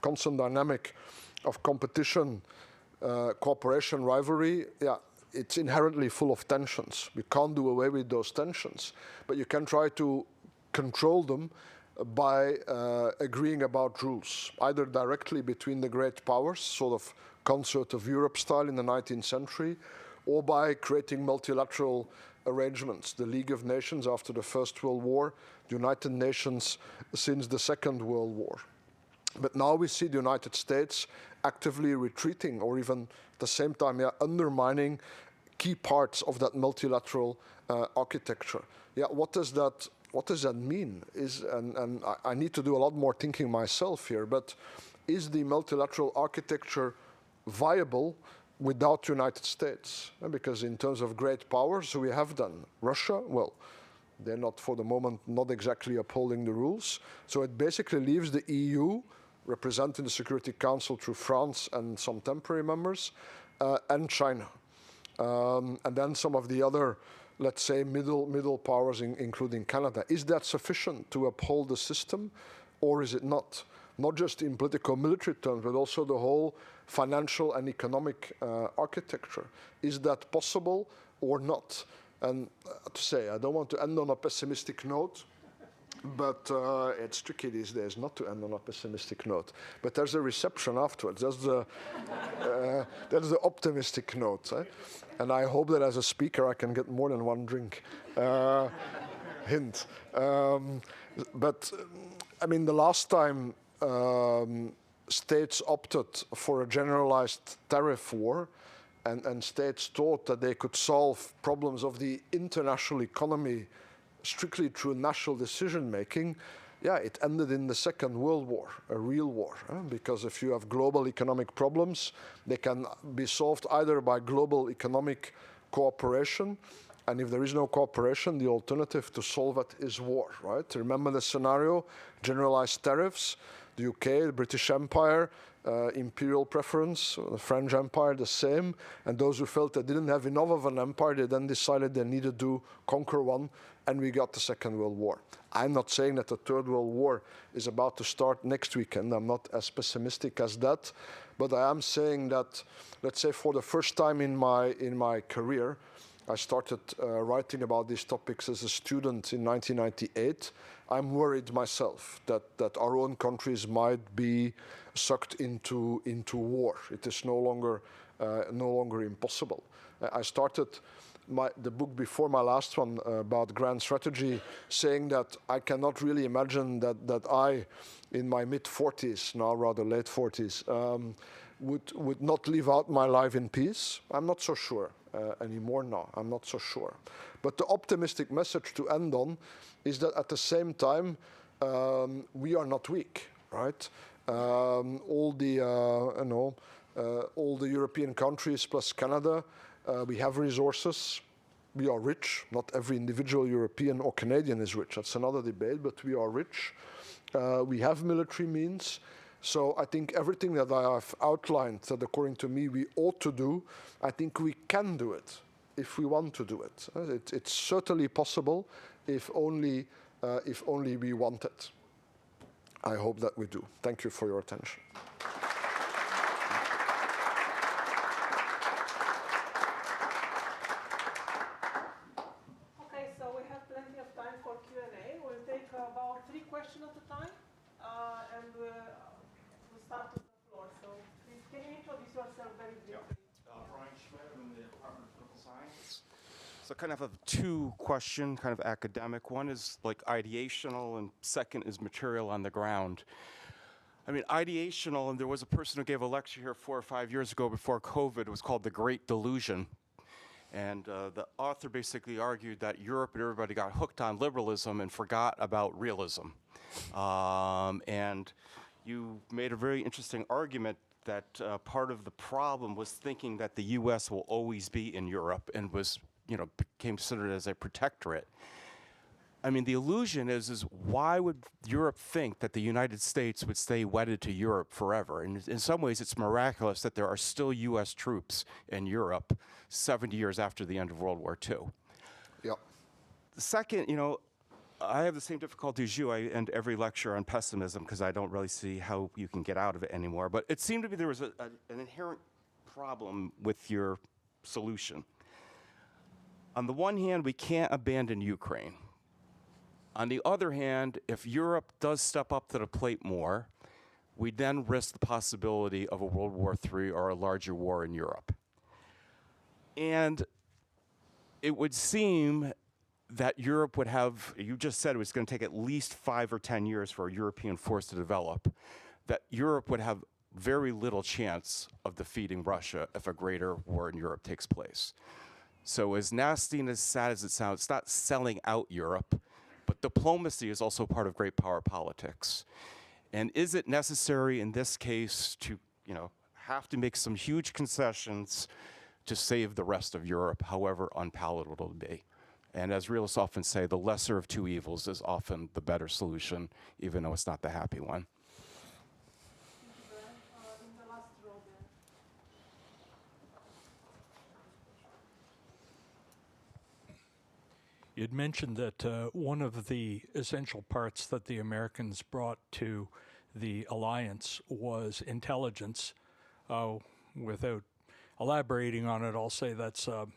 constant dynamic of competition, cooperation, rivalry, it's inherently full of tensions. We can't do away with those tensions, but you can try to control them by agreeing about rules, either directly between the great powers, sort of concert of Europe style in the 19th century, or by creating multilateral arrangements. The League of Nations after the First World War, the United Nations since the Second World War. But now we see the United States actively retreating, or even at the same time undermining key parts of that multilateral architecture. What does that mean? And I need to do a lot more thinking myself here, but is the multilateral architecture viable without the United States? Because in terms of great powers, we have done. Russia, well, They're not, for the moment, not exactly upholding the rules. So it basically leaves the EU, representing the Security Council through France and some temporary members, and China. And then some of the other, let's say, middle powers, including Canada. Is that sufficient to uphold the system, or is it not? Not just in political military terms, but also the whole financial and economic architecture. Is that possible or not? And to say, I don't want to end on a pessimistic note, but it's tricky these days not to end on a pessimistic note. But there's a reception afterwards. That's the optimistic note. And I hope that as a speaker I can get more than one drink. Hint. But I mean, the last time states opted for a generalized tariff war, and states thought that they could solve problems of the international economy strictly through national decision-making, yeah, it ended in the Second World War, a real war. Because if you have global economic problems, they can be solved either by global economic cooperation, and if there is no cooperation, the alternative to solve it is war, right? Remember the scenario, generalized tariffs, the UK, the British Empire, imperial preference, the French Empire, the same. And those who felt they didn't have enough of an empire, they then decided they needed to conquer one, and we got the Second World War. I'm not saying that the Third World War is about to start next weekend. I'm not as pessimistic as that. But I am saying that, let's say, for the first time in my career, I started writing about these topics as a student in 1998. I'm worried myself that our own countries might be sucked into war. It is no longer impossible. I started the book before my last one about grand strategy, saying that I cannot really imagine that I, in my mid-40s, now rather late 40s, would not live out my life in peace. I'm not so sure anymore now. I'm not so sure. But the optimistic message to end on is that at the same time, we are not weak, right? All the European countries plus Canada, we have resources. We are rich. Not every individual European or Canadian is rich. That's another debate, but we are rich. We have military means. So I think everything that I have outlined that according to me we ought to do, I think we can do it if we want to do it. It's certainly possible if only we want it. I hope that we do. Thank you for your attention. Okay, so we have plenty of time for Q&A. We'll take about 3 questions at a time, and we'll start with the floor. So please, can you introduce yourself very briefly? Brian Schmidt from the Department of Political Science. So kind of a 2-question, kind of academic. One is like ideational, and second is material on the ground. I mean, ideational, and there was a person who gave a lecture here 4 or 5 years ago before COVID. It was called The Great Delusion. And the author basically argued that Europe and everybody got hooked on liberalism and forgot about realism. And you made a very interesting argument that part of the problem was thinking that the US will always be in Europe and was, became considered as a protectorate. I mean, the illusion is why would Europe think that the United States would stay wedded to Europe forever? And in some ways, it's miraculous that there are still US troops in Europe 70 years after the end of World War II. Yeah. The second, I have the same difficulty as you. I end every lecture on pessimism because I don't really see how you can get out of it anymore. But it seemed to me there was an inherent problem with your solution. On the one hand, we can't abandon Ukraine. On the other hand, if Europe does step up to the plate more, we then risk the possibility of a World War III or a larger war in Europe. And it would seem that Europe would have, you just said it was going to take at least 5 or 10 years for a European force to develop, that Europe would have very little chance of defeating Russia if a greater war in Europe takes place. So as nasty and as sad as it sounds, it's not selling out Europe, but diplomacy is also part of great power politics. And is it necessary in this case to, have to make some huge concessions to save the rest of Europe, however unpalatable it will be? And as realists often say, the lesser of two evils is often the better solution, even though it's not the happy one. You'd mentioned that one of the essential parts that the Americans brought to the alliance was intelligence. Without elaborating on it, I'll say that's a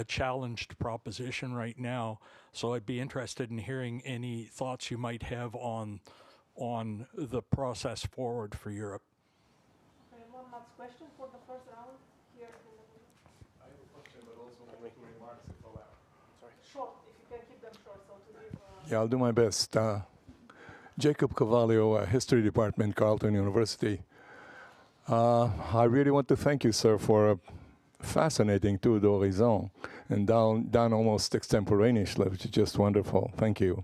challenged proposition right now. So I'd be interested in hearing any thoughts you might have on the process forward for Europe. Okay, one last question for the first round here. I have a question, but also making remarks if allowed. Sorry. Short, if you can keep them short, so to give. Yeah, I'll do my best. Jacob Cavallo, History Department, Carleton University. I really want to thank you, sir, for a fascinating tour d'horizon and done almost extemporaneously, which is just wonderful. Thank you.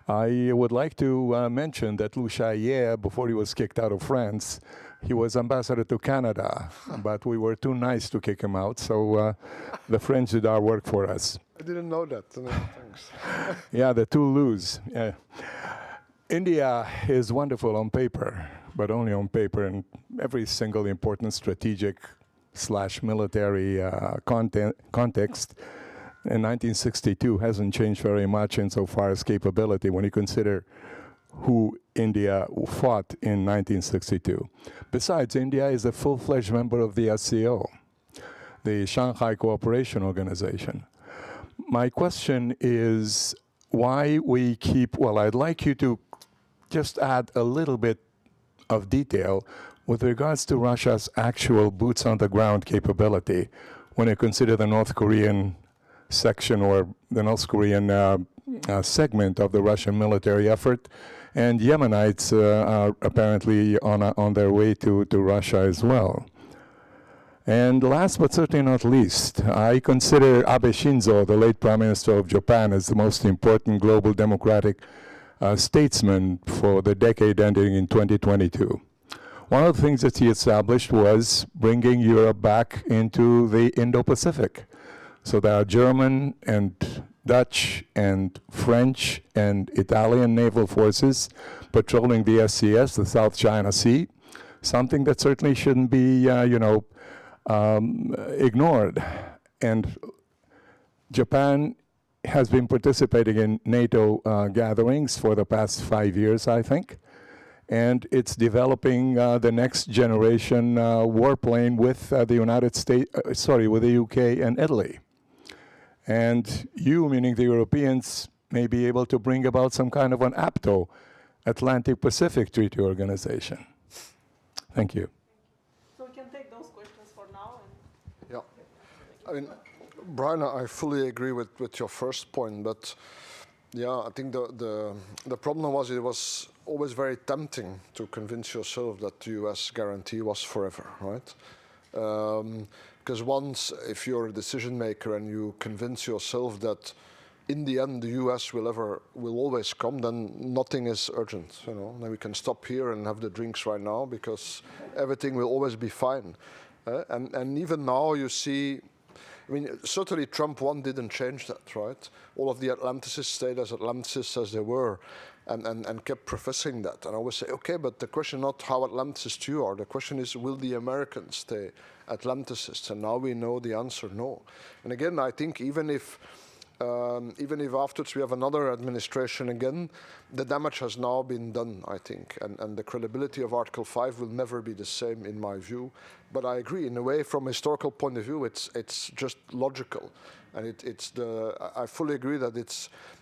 I would like to mention that Lou Chaillier, before he was kicked out of France, he was ambassador to Canada, but we were too nice to kick him out, so the French did our work for us. I didn't know that. Thanks. Yeah, the two Lou's. Yeah. India is wonderful on paper, but only on paper. In every single important strategic/military context, in 1962 hasn't changed very much insofar as capability when you consider who India fought in 1962. Besides, India is a full-fledged member of the SCO, the Shanghai Cooperation Organization. My question is why we keep, well, I'd like you to just add a little bit of detail with regards to Russia's actual boots-on-the-ground capability when you consider the North Korean section or the North Korean segment of the Russian military effort, and Yemenites are apparently on their way to Russia as well. And last but certainly not least, I consider Abe Shinzo, the late Prime Minister of Japan, as the most important global democratic statesman for the decade ending in 2022. One of the things that he established was bringing Europe back into the Indo-Pacific. So there are German and Dutch and French and Italian naval forces patrolling the SCS, the South China Sea, something that certainly shouldn't be, ignored. And Japan has been participating in NATO gatherings for the past 5 years, I think. And it's developing the next generation warplane with the United States, with the UK and Italy. And you, meaning the Europeans, may be able to bring about some kind of an APTO, Atlantic-Pacific Treaty Organization. Thank you. So we can take those questions for now. And Yeah. I mean, Brian, I fully agree with your first point, but yeah, I think the problem was it was always very tempting to convince yourself that the US guarantee was forever, right? Because once, if you're a decision maker and you convince yourself that in the end the US will always come, then nothing is urgent. Then we can stop here and have the drinks right now because everything will always be fine. And even now you see, I mean, certainly Trump 1 didn't change that, right? All of the Atlanticists stayed as Atlanticists as they were and kept professing that. And I always say, okay, but the question not how Atlanticists you are, the question is, will the Americans stay Atlanticists? And now we know the answer, no. And again, I think even if afterwards we have another administration again, the damage has now been done, I think. And the credibility of Article 5 will never be the same in my view. But I agree, in a way, from a historical point of view, it's just logical. And I fully agree that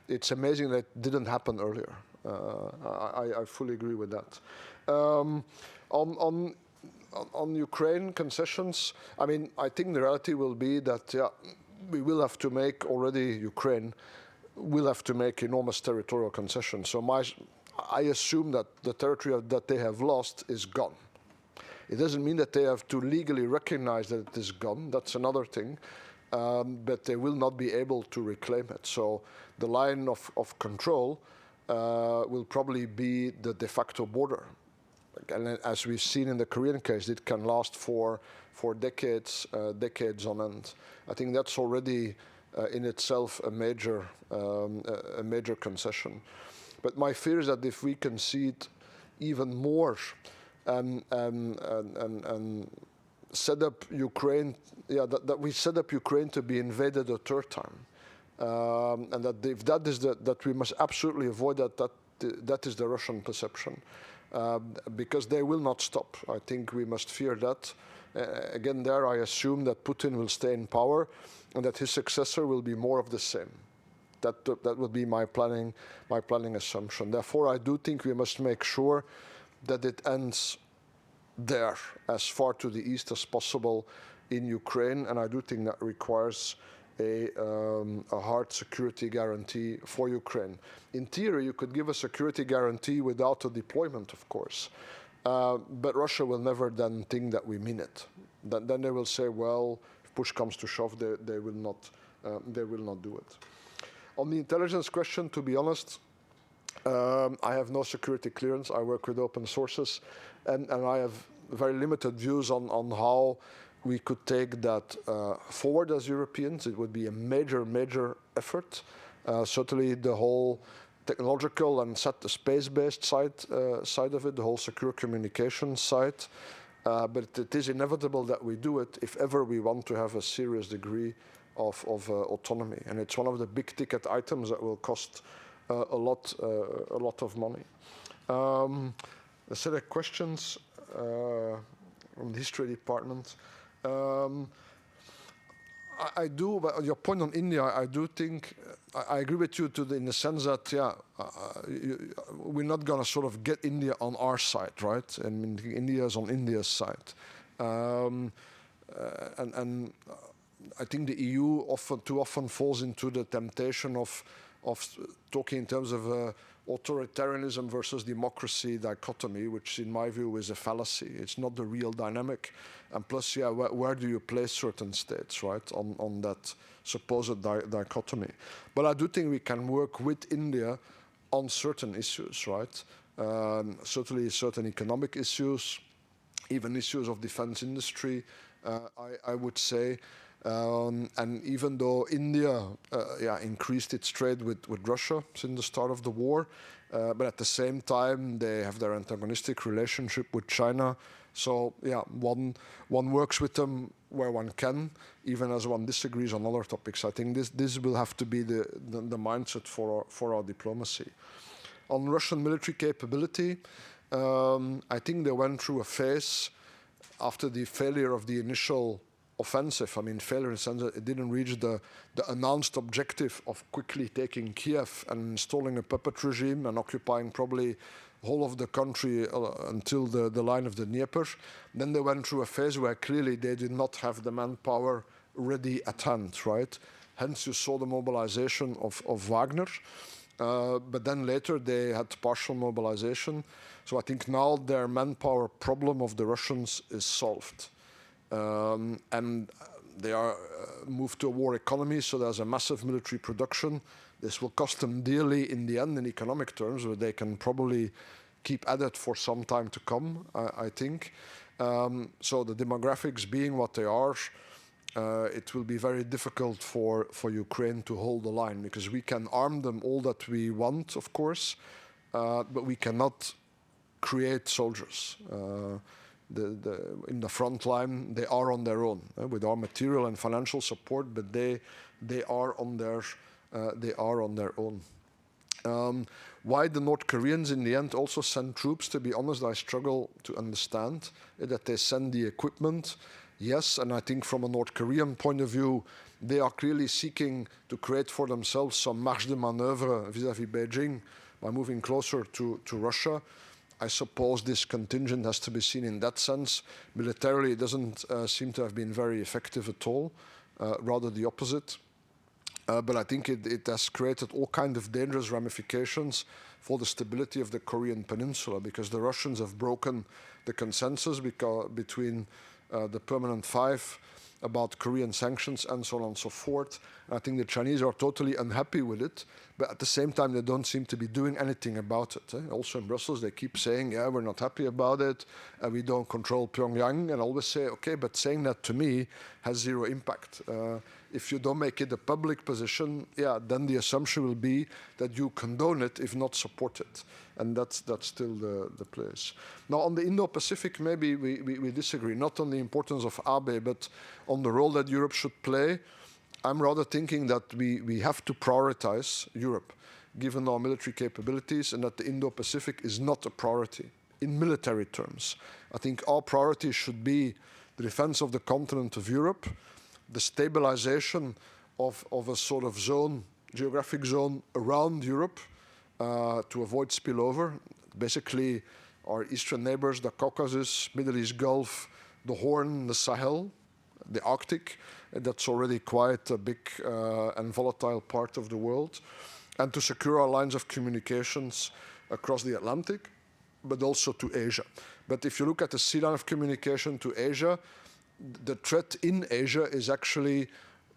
it's amazing that it didn't happen earlier. I fully agree with that. On Ukraine concessions, I mean, I think the reality will be that, yeah, we will have to make Ukraine will have to make enormous territorial concessions. So I assume that the territory that they have lost is gone. It doesn't mean that they have to legally recognize that it is gone. That's another thing. But they will not be able to reclaim it. So the line of control will probably be the de facto border. And as we've seen in the Korean case, it can last for for decades, decades on end. I think that's already in itself a major concession. But my fear is that if we concede even more and set up Ukraine, that we set up Ukraine to be invaded a third time, and that if that is that we must absolutely avoid that is the Russian perception, because they will not stop. I think we must fear that. Again, there I assume that Putin will stay in power, and that his successor will be more of the same. That would be my planning assumption. Therefore, I do think we must make sure that it ends there, as far to the east as possible in Ukraine, and I do think that requires a hard security guarantee for Ukraine. In theory, you could give a security guarantee without a deployment, of course, but Russia will never then think that we mean it. Then they will say, well, if push comes to shove, they will not do it. On the intelligence question, to be honest, I have no security clearance. I work with open sources, and I have very limited views on how we could take that forward as Europeans. It would be a major effort. Certainly the whole technological and the space-based side of it, the whole secure communications side. But it is inevitable that we do it if ever we want to have a serious degree of autonomy. And it's one of the big ticket items that will cost a lot of money. A set of questions from the history department. I do, but your point on India, I do think, I agree with you in the sense that, we're not going to sort of get India on our side, right? I mean, India is on India's side. And I think the EU too often falls into the temptation of talking in terms of authoritarianism versus democracy dichotomy, which in my view is a fallacy. It's not the real dynamic. And plus, where do you place certain states, right, on that supposed dichotomy? But I do think we can work with India on certain issues, right? Certainly certain economic issues, even issues of defense industry, I would say. And even though India increased its trade with Russia since the start of the war, but at the same time they have their antagonistic relationship with China. So one works with them where one can, even as one disagrees on other topics. I think this will have to be the mindset for our diplomacy. On Russian military capability, I think they went through a phase after the failure of the initial offensive. I mean, failure in the sense that it didn't reach the announced objective of quickly taking Kiev and installing a puppet regime and occupying probably the whole of the country until the line of the Dnieper. Then they went through a phase where clearly they did not have the manpower ready at hand, right? Hence you saw the mobilization of Wagner. But then later they had partial mobilization. So I think now their manpower problem of the Russians is solved. And they are moved to a war economy, so there's a massive military production. This will cost them dearly in the end in economic terms, but they can probably keep at it for some time to come, I think. So the demographics being what they are, it will be very difficult for Ukraine to hold the line, because we can arm them all that we want, of course, but we cannot create soldiers. In the front line, they are on their own with our material and financial support, but they are on their own. Why the North Koreans in the end also send troops? To be honest, I struggle to understand that they send the equipment. Yes, and I think from a North Korean point of view, they are clearly seeking to create for themselves some marge de manœuvre vis-à-vis Beijing by moving closer to Russia. I suppose this contingent has to be seen in that sense. Militarily, it doesn't seem to have been very effective at all, rather the opposite. But I think it has created all kinds of dangerous ramifications for the stability of the Korean peninsula, because the Russians have broken the consensus between the Permanent Five about Korean sanctions and so on and so forth. I think the Chinese are totally unhappy with it, But at the same time, they don't seem to be doing anything about it. Also in Brussels, they keep saying, yeah, we're not happy about it, we don't control Pyongyang, and always say, okay, but saying that to me has zero impact. If you don't make it a public position, yeah, then the assumption will be that you condone it, if not support it. And that's still the place. Now, on the Indo-Pacific, maybe we disagree, not on the importance of Abe, but on the role that Europe should play. I'm rather thinking that we have to prioritize Europe, given our military capabilities, and that the Indo-Pacific is not a priority in military terms. I think our priority should be the defense of the continent of Europe, the stabilization of a sort of zone, geographic zone around Europe to avoid spillover. Basically, our eastern neighbors, the Caucasus, Middle East Gulf, the Horn, the Sahel, the Arctic. That's already quite a big and volatile part of the world. And to secure our lines of communications across the Atlantic, but also to Asia. But if you look at the sea line of communication to Asia, the threat in Asia is actually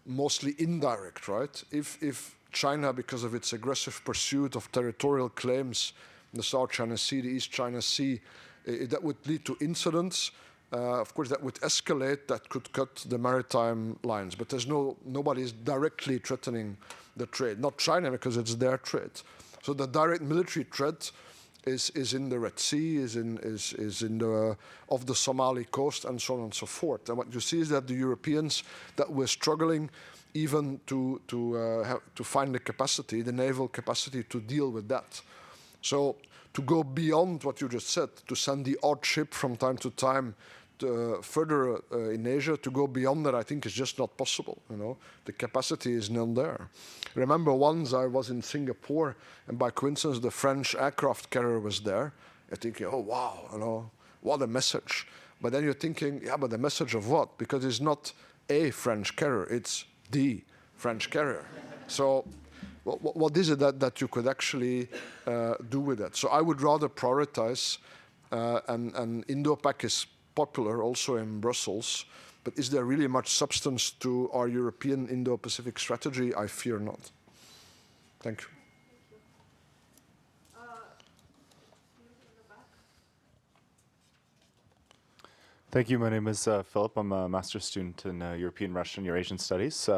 mostly indirect, right? If China, because of its aggressive pursuit of territorial claims in the South China Sea, the East China Sea, that would lead to incidents. Of course, that would escalate, that could cut the maritime lines. But there's nobody is directly threatening the trade. Not China, because it's their trade. So the direct military threat is in the Red Sea, is in the off the Somali coast, and so on and so forth. And what you see is that the Europeans that were struggling even to find the capacity, the naval capacity to deal with that. So to go beyond what you just said, to send the odd ship from time to time further in Asia, to go beyond that, I think is just not possible. You know, the capacity is not there. Remember, once I was in Singapore, and by coincidence, the French aircraft carrier was there. You're thinking, oh wow, you know, what a message. But then you're thinking, yeah, but the message of what? Because it's not a French carrier; it's the French carrier. So, what is it that you could actually do with that? So I would rather prioritize, and Indo-Pac is popular also in Brussels, but is there really much substance to our European Indo-Pacific strategy? I fear not. Thank you. Thank you. My name is Philip. I'm a master's student in European, Russian, Eurasian Studies.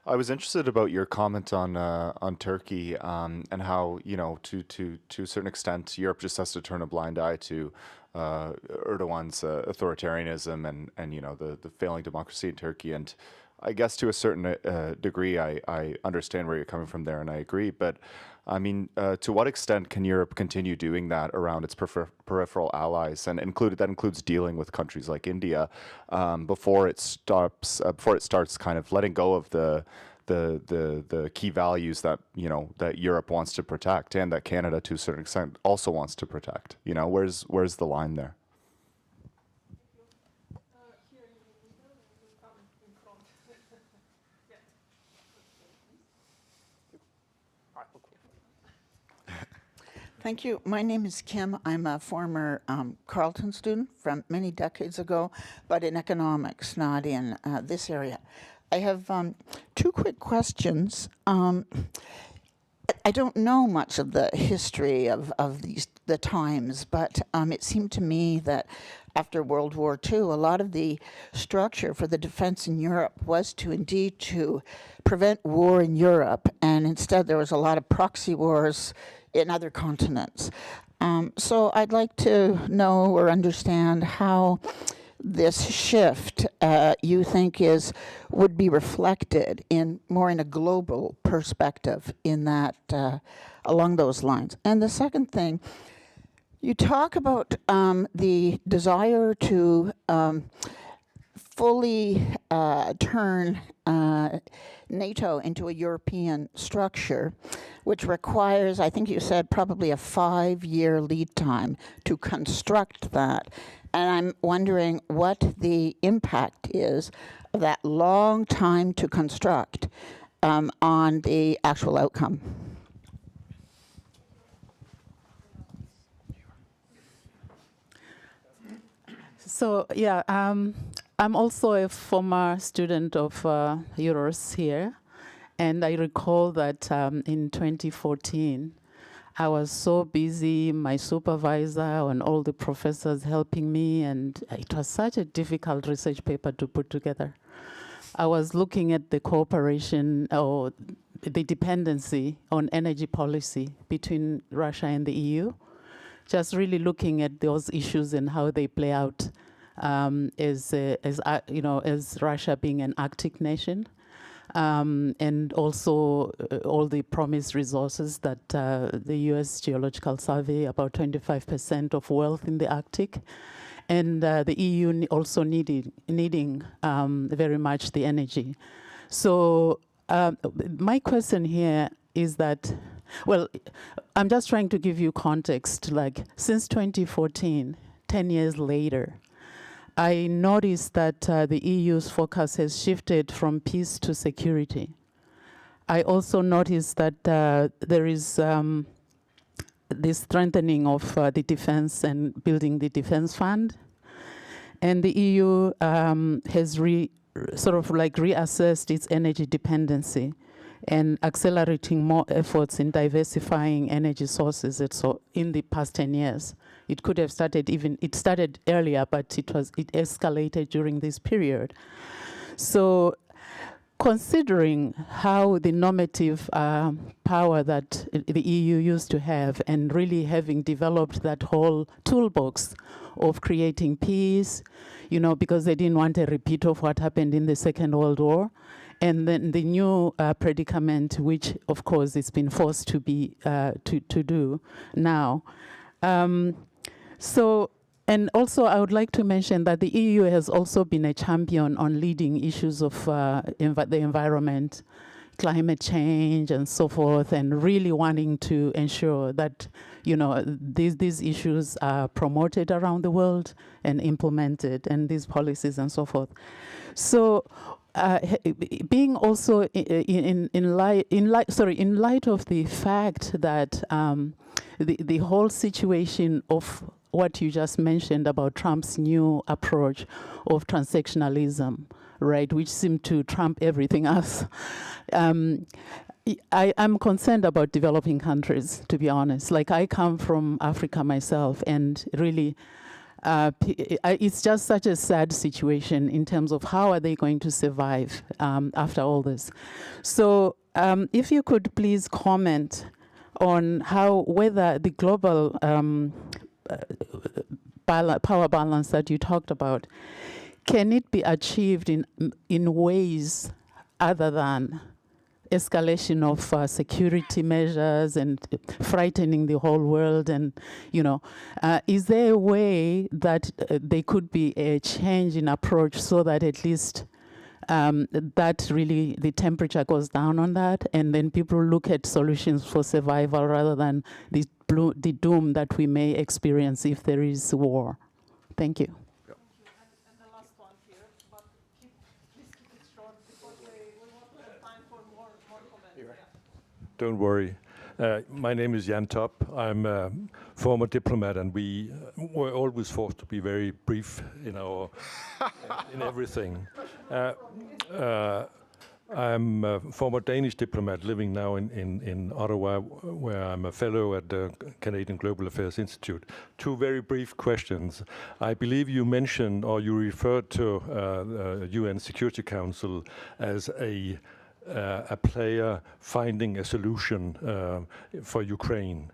I was interested about your comment on Turkey and how, you know, to a certain extent, Europe just has to turn a blind eye to Erdogan's authoritarianism and you know the failing democracy in Turkey. And I guess to a certain degree, I understand where you're coming from there, and I agree. But I mean, to what extent can Europe continue doing that around its peripheral allies, and that includes dealing with countries like India before it starts kind of letting go of the key values that that Europe wants to protect, and that Canada to a certain extent also wants to protect. You know, where's the line there? Thank you. My name is Kim. I'm a former Carleton student from many decades ago, but in economics, not in this area. I have two quick questions. I don't know much of the history of the times, but it seemed to me that after World War II, a lot of the structure for the defense in Europe was to prevent war in Europe, and instead there was a lot of proxy wars in other continents. So I'd like to know or understand how this shift you think would be reflected more in a global perspective in that along those lines. And the second thing, you talk about the desire to fully turn NATO into a European structure, which requires, I think you said, probably a 5-year lead time to construct that. And I'm wondering what the impact is of that long time to construct on the actual outcome. So, yeah, I'm also a former student of yours here. And I recall that in 2014, I was so busy, my supervisor and all the professors helping me, and it was such a difficult research paper to put together. I was looking at the cooperation or the dependency on energy policy between Russia and the EU, just really looking at those issues and how they play out as Russia being an Arctic nation. And also all the promised resources that the U.S. Geological Survey, about 25% of wealth in the Arctic, and the EU also needing very much the energy. So my question here is that, well, I'm just trying to give you context. Like since 2014, 10 years later, I noticed that the EU's focus has shifted from peace to security. I also noticed that there is the strengthening of the defense and building the defense fund. And the EU has reassessed its energy dependency and accelerating more efforts in diversifying energy sources in the past 10 years. It could have started it started earlier, but it escalated during this period. So considering how the normative power that the EU used to have, and really having developed that whole toolbox of creating peace, because they didn't want a repeat of what happened in the Second World War, and then the new predicament, which of course it's been forced to be to do now. And also I would like to mention that the EU has also been a champion on leading issues of the environment, climate change and so forth, and really wanting to ensure that, these issues are promoted around the world and implemented, and these policies and so forth. So being also in light of the fact that the whole situation of what you just mentioned about Trump's new approach of transactionalism, right, which seemed to trump everything else. I'm concerned about developing countries, to be honest. Like, I come from Africa myself, and really, it's just such a sad situation in terms of how are they going to survive after all this. So if you could please comment on whether the global power balance that you talked about, can it be achieved in ways other than escalation of security measures and frightening the whole world? And, is there a way that there could be a change in approach so that at least that really the temperature goes down on that, and then people look at solutions for survival rather than the doom that we may experience if there is war? Thank you. And the last one here, but please keep it short because we want to have time for more comments. Yeah. Don't worry. My name is Jan Top. I'm a former diplomat, and we were always forced to be very brief in everything. I'm a former Danish diplomat living now in Ottawa, where I'm a fellow at the Canadian Global Affairs Institute. Two very brief questions. I believe you mentioned, or you referred to the UN Security Council as a player finding a solution for Ukraine.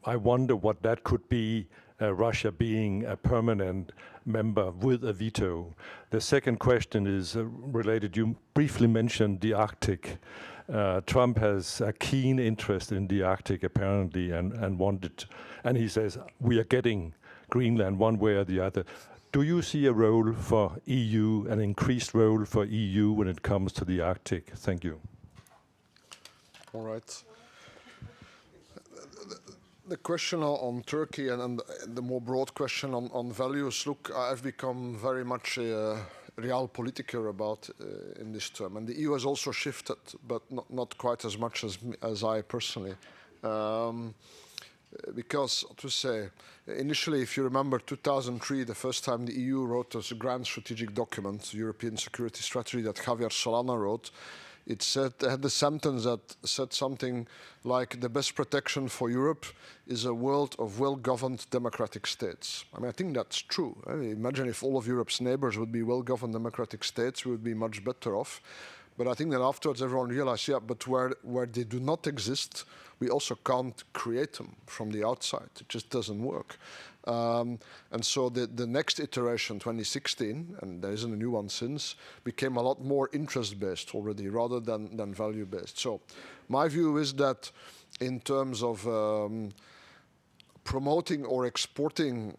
I wonder what that could be, Russia being a permanent member with a veto. The second question is related. You briefly mentioned the Arctic. Trump has a keen interest in the Arctic, apparently, and he says, we are getting Greenland one way or the other. Do you see a role for EU, an increased role for EU when it comes to the Arctic? Thank you. All right. The question on Turkey and the more broad question on values, look, I've become very much a realpolitiker about in this term. And the EU has also shifted, but not quite as much as I personally. because, to say, initially, if you remember 2003, the first time the EU wrote this grand strategic document, European Security Strategy, that Javier Solana wrote, it had the sentence that said something like, the best protection for Europe is a world of well-governed democratic states. I mean, I think that's true. Imagine if all of Europe's neighbors would be well-governed democratic states, we would be much better off. But I think that afterwards everyone realized, yeah, but where they do not exist, we also can't create them from the outside. It just doesn't work. And so the next iteration, 2016, and there isn't a new one since, became a lot more interest-based already rather than value-based. So my view is that in terms of promoting or exporting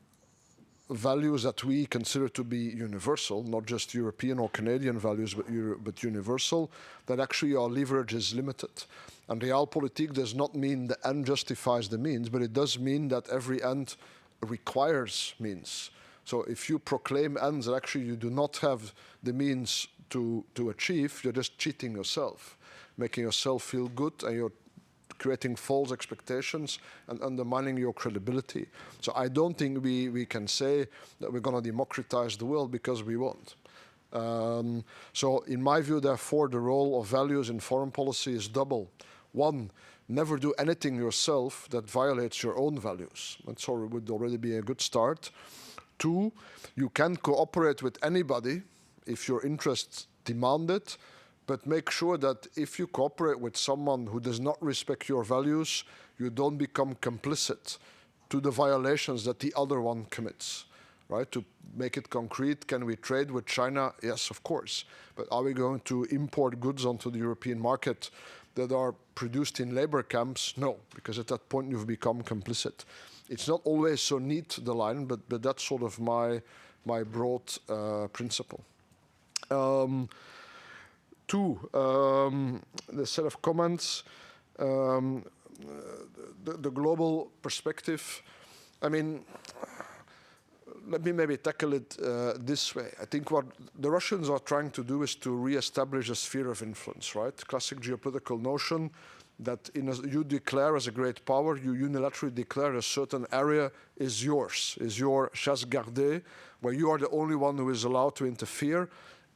values that we consider to be universal, not just European or Canadian values, but universal, that actually our leverage is limited. And realpolitik does not mean the end justifies the means, but it does mean that every end requires means. So if you proclaim ends that actually you do not have the means to achieve, you're just cheating yourself, making yourself feel good, and you're creating false expectations and undermining your credibility. So I don't think we can say that we're going to democratize the world, because we won't. So in my view, therefore, the role of values in foreign policy is double. One, never do anything yourself that violates your own values. That would already be a good start. Two, you can cooperate with anybody if your interests demand it, but make sure that if you cooperate with someone who does not respect your values, you don't become complicit to the violations that the other one commits. Right? To make it concrete, can we trade with China? Yes, of course. But are we going to import goods onto the European market that are produced in labor camps? No, because at that point you've become complicit. It's not always so neat, the line, but that's sort of my broad principle. Two, the set of comments, the global perspective. I mean, let me maybe tackle it this way. I think what the Russians are trying to do is to re-establish a sphere of influence, right? Classic geopolitical notion that you declare as a great power, you unilaterally declare a certain area is yours, is your chasse gardée, where you are the only one who is allowed to interfere.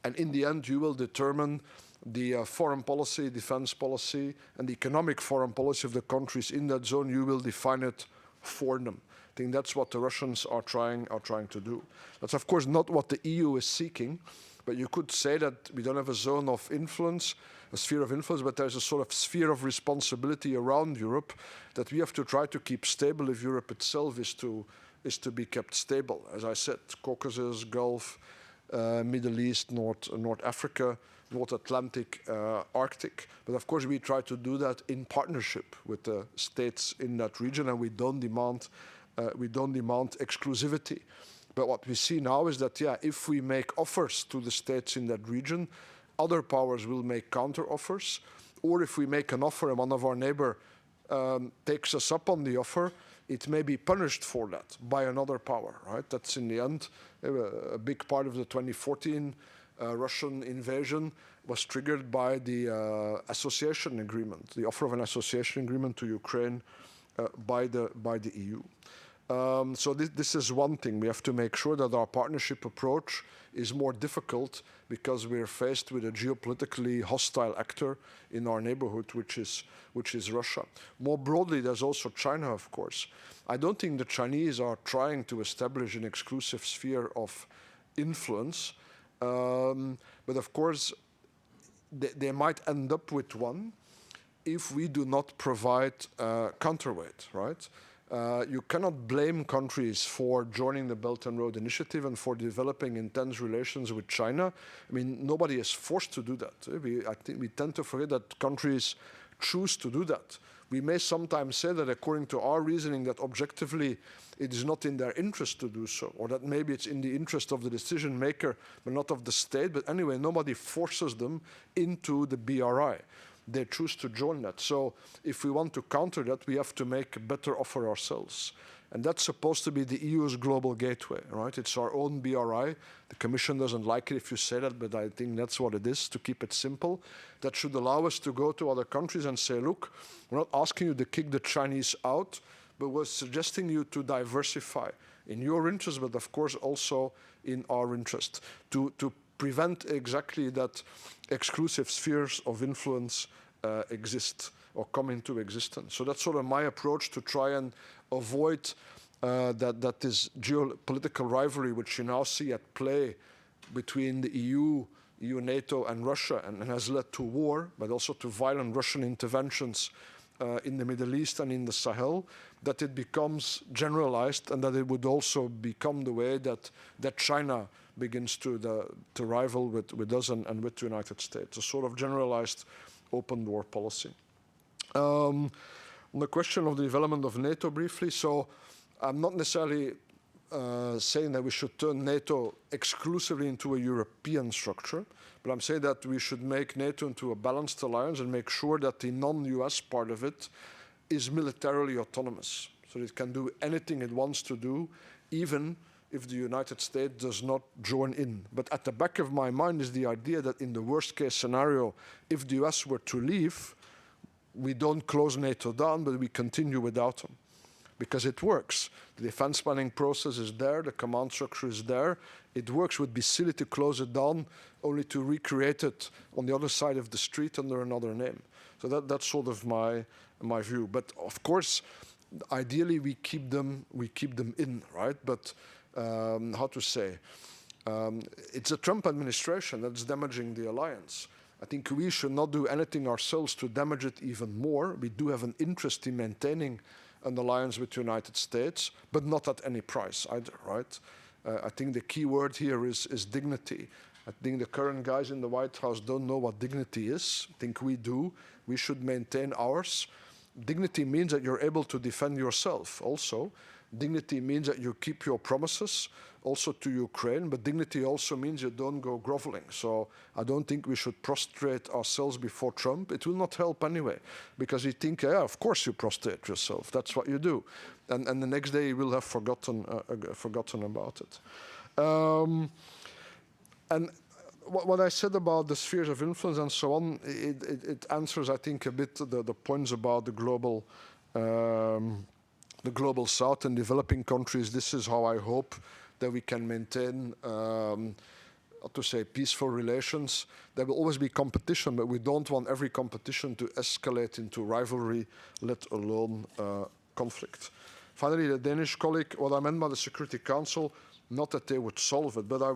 And in the end, you will determine the foreign policy, defense policy, and the economic foreign policy of the countries in that zone. You will define it for them. I think that's what the Russians are trying to do. That's of course not what the EU is seeking, but you could say that we don't have a zone of influence, a sphere of influence, but there's a sort of sphere of responsibility around Europe that we have to try to keep stable if Europe itself is to be kept stable. As I said, Caucasus, Gulf, Middle East, North Africa, North Atlantic, Arctic. But of course, we try to do that in partnership with the states in that region, and we don't demand exclusivity. But what we see now is that, yeah, if we make offers to the states in that region, other powers will make counter offers. Or if we make an offer and one of our neighbor takes us up on the offer, it may be punished for that by another power, right? That's in the end a big part of the 2014 Russian invasion was triggered by the association agreement, the offer of an association agreement to Ukraine by the EU. So this is one thing. We have to make sure that our partnership approach is more difficult because we're faced with a geopolitically hostile actor in our neighborhood, which is Russia. More broadly, there's also China, of course. I don't think the Chinese are trying to establish an exclusive sphere of influence, but of course, they might end up with one if we do not provide counterweight, right? You cannot blame countries for joining the Belt and Road Initiative and for developing intense relations with China. I mean, nobody is forced to do that. I think we tend to forget that countries choose to do that. We may sometimes say that according to our reasoning that objectively it is not in their interest to do so, or that maybe it's in the interest of the decision maker but not of the state. But anyway, nobody forces them into the BRI. They choose to join that. So if we want to counter that, we have to make a better offer ourselves. And that's supposed to be the EU's global gateway, right? It's our own BRI. The Commission doesn't like it if you say that, but I think that's what it is, to keep it simple. That should allow us to go to other countries and say, look, we're not asking you to kick the Chinese out, but was suggesting you to diversify in your interest, but of course also in our interest, to prevent exactly that exclusive spheres of influence exist or come into existence. So that's sort of my approach to try and avoid that this geopolitical rivalry, which you now see at play between the EU, NATO and Russia, and has led to war, but also to violent Russian interventions in the Middle East and in the Sahel, that it becomes generalized, and that it would also become the way that China begins to rival with us and with the United States, a sort of generalized open door policy. On the question of the development of NATO briefly, so I'm not necessarily saying that we should turn NATO exclusively into a European structure, but I'm saying that we should make NATO into a balanced alliance and make sure that the non-US part of it is militarily autonomous, so it can do anything it wants to do, even if the United States does not join in. But at the back of my mind is the idea that in the worst case scenario, if the US were to leave, we don't close NATO down, but we continue without them. Because it works. The defense planning process is there, the command structure is there. It works. It would be silly to close it down only to recreate it on the other side of the street under another name. So that's sort of my view. But of course, ideally we keep them in, right? But how to say? It's a Trump administration that's damaging the alliance. I think we should not do anything ourselves to damage it even more. We do have an interest in maintaining an alliance with the United States, but not at any price either, right? I think the key word here is dignity. I think the current guys in the White House don't know what dignity is. I think we do. We should maintain ours. Dignity means that you're able to defend yourself also. Dignity means that you keep your promises also to Ukraine, but dignity also means you don't go groveling. So I don't think we should prostrate ourselves before Trump. It will not help anyway, because you think, yeah, of course you prostrate yourself. That's what you do. And the next day you will have forgotten about it. And what I said about the spheres of influence and so on, it answers, I think, a bit the points about the global South and developing countries. This is how I hope that we can maintain, peaceful relations. There will always be competition, but we don't want every competition to escalate into rivalry, let alone conflict. Finally, the Danish colleague, what I meant by the Security Council, not that they would solve it, but I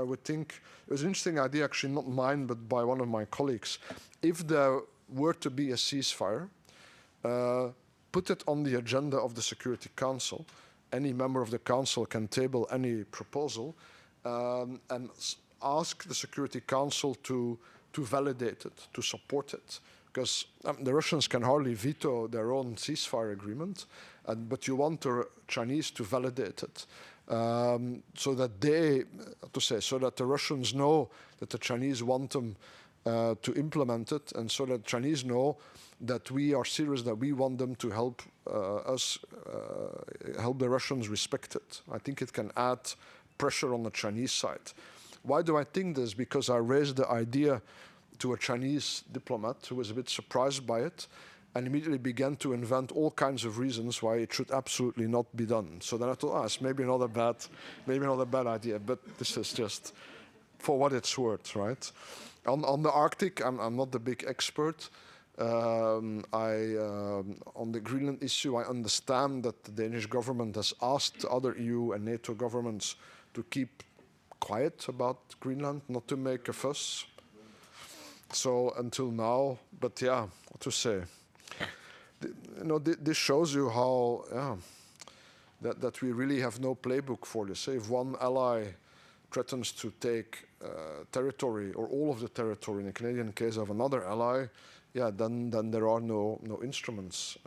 would think, it was an interesting idea, actually not mine, but by one of my colleagues. If there were to be a ceasefire, put it on the agenda of the Security Council. Any member of the Council can table any proposal and ask the Security Council to validate it, to support it. Because the Russians can hardly veto their own ceasefire agreement, but you want the Chinese to validate it. So that the Russians know that the Chinese want them to implement it, and so that Chinese know that we are serious, that we want them to help help the Russians respect it. I think it can add pressure on the Chinese side. Why do I think this? Because I raised the idea to a Chinese diplomat who was a bit surprised by it and immediately began to invent all kinds of reasons why it should absolutely not be done. So then I thought, it's maybe not a bad idea, but this is just for what it's worth, right? On the Arctic, I'm not the big expert. On the Greenland issue, I understand that the Danish government has asked other EU and NATO governments to keep quiet about Greenland, not to make a fuss. So until now, but yeah, what to say? This shows you how that we really have no playbook for this. If one ally threatens to take territory or all of the territory, in the Canadian case of another ally, then there are no instruments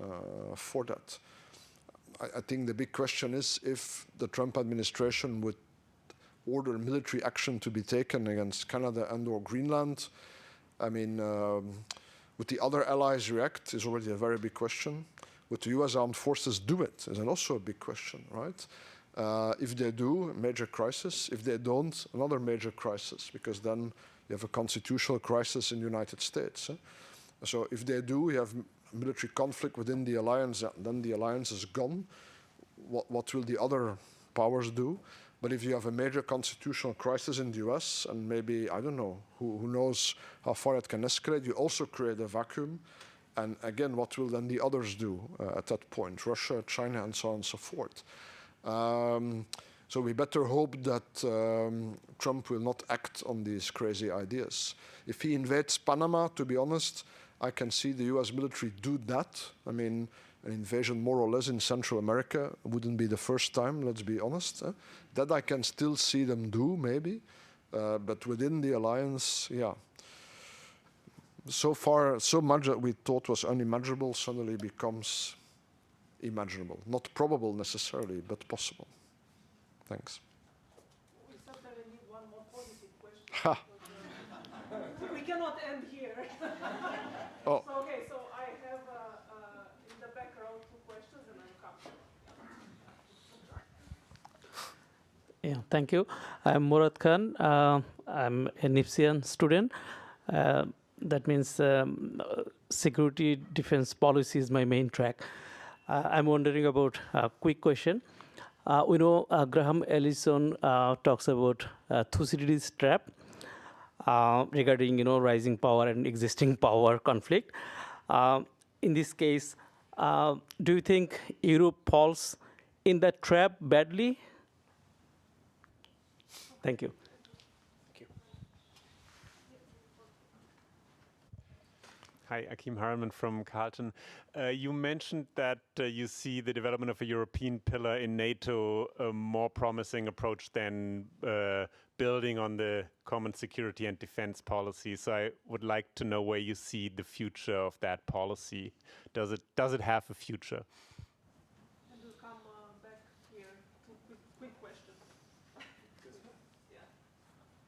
for that. I think the big question is if the Trump administration would order military action to be taken against Canada and/or Greenland. I mean, would the other allies react is already a very big question. Would the US armed forces do it is also a big question, right? If they do, major crisis. If they don't, another major crisis, because then you have a constitutional crisis in the United States. So if they do, you have military conflict within the alliance, then the alliance is gone. What will the other powers do? But if you have a major constitutional crisis in the US, and maybe, I don't know, who knows how far it can escalate, you also create a vacuum. And again, what will then the others do at that point? Russia, China, and so on and so forth. So we better hope that Trump will not act on these crazy ideas. If he invades Panama, to be honest, I can see the US military do that. I mean, an invasion more or less in Central America wouldn't be the first time, let's be honest. That I can still see them do, maybe. But within the alliance, yeah. So far, so much that we thought was unimaginable suddenly becomes imaginable. Not probable necessarily, but possible. Thanks. We certainly need one more positive question. Ha. We cannot end here. Oh. So, okay, so I have in the back row 2 questions and I'll come. Yeah, thank you. I'm Murad Khan. I'm an EETN student. That means security defense policy is my main track. I'm wondering about a quick question. We know Graham Allison talks about Thucydides' trap regarding rising power and existing power conflict. In this case, do you think Europe falls in that trap badly? Thank you. Hi, Akim Harman from Carlton. You mentioned that you see the development of a European pillar in NATO a more promising approach than building on the common security and defense policy. So I would like to know where you see the future of that policy. Does it have a future? And we'll come back here to quick questions. Yeah.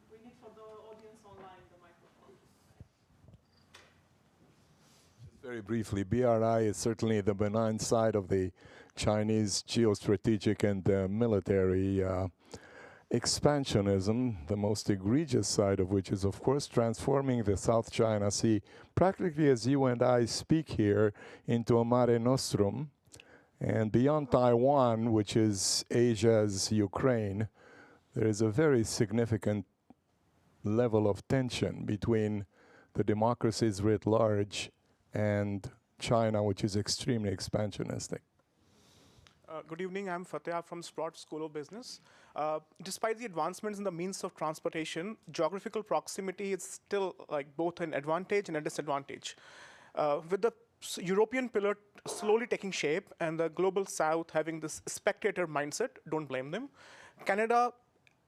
We need for the audience online the microphone. Very briefly, BRI is certainly the benign side of the Chinese geostrategic and military expansionism, the most egregious side of which is, of course, transforming the South China Sea, practically as you and I speak here, into a mare nostrum. And beyond Taiwan, which is Asia's Ukraine, there is a very significant level of tension between the democracies writ large and China, which is extremely expansionistic. Good evening, I'm Fateh from Sprott School of Business. Despite the advancements in the means of transportation, geographical proximity is still both an advantage and a disadvantage. With the European pillar slowly taking shape and the global South having this spectator mindset, don't blame them, Canada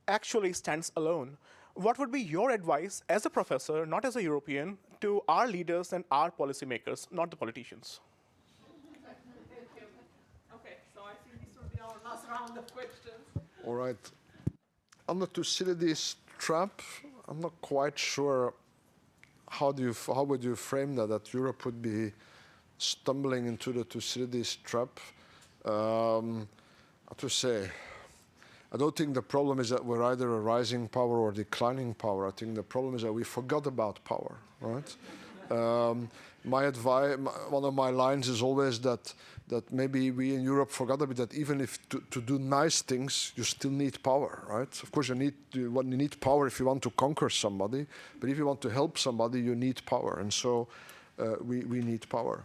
actually stands alone. What would be your advice as a professor, not as a European, to our leaders and our policymakers, not the politicians? Okay, so I think this will be our last round of questions. All right. On the Thucydides trap, I'm not quite sure how would you frame that Europe would be stumbling into the Thucydides trap. How to say? I don't think the problem is that we're either a rising power or declining power. I think the problem is that we forgot about power, right? My advice, one of my lines is always that maybe we in Europe forgot a bit that even if to do nice things, you still need power, right? Of course, you need power if you want to conquer somebody, but if you want to help somebody, you need power, and so we need power.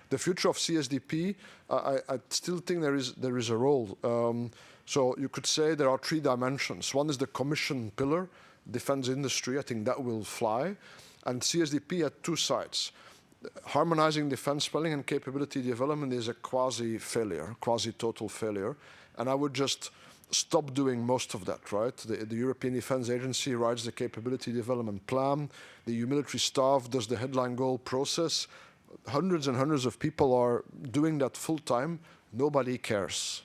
The future of CSDP, I still think there is a role. So you could say there are 3 dimensions. One is the Commission pillar, defense industry. I think that will fly. And CSDP had 2 sides. Harmonizing defense spending and capability development is a quasi-failure, quasi-total failure. And I would just stop doing most of that, right? The European Defense Agency writes the capability development plan. The EU military staff does the headline goal process. Hundreds and hundreds of people are doing that full time. Nobody cares.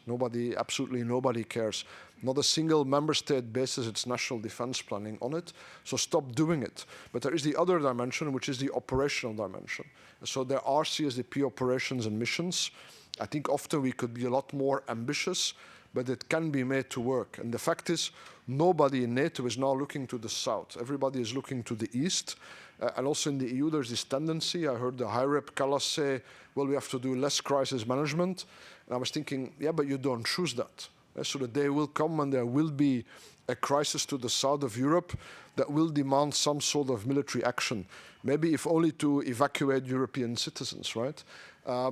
Absolutely nobody cares. Not a single member state bases its national defense planning on it. So stop doing it. But there is the other dimension, which is the operational dimension. So there are CSDP operations and missions. I think often we could be a lot more ambitious, but it can be made to work. And the fact is, nobody in NATO is now looking to the south. Everybody is looking to the east. And also in the EU, there's this tendency. I heard the High Rep Callas say, well, we have to do less crisis management. And I was thinking, yeah, but you don't choose that. So the day will come when there will be a crisis to the south of Europe that will demand some sort of military action, maybe if only to evacuate European citizens, right?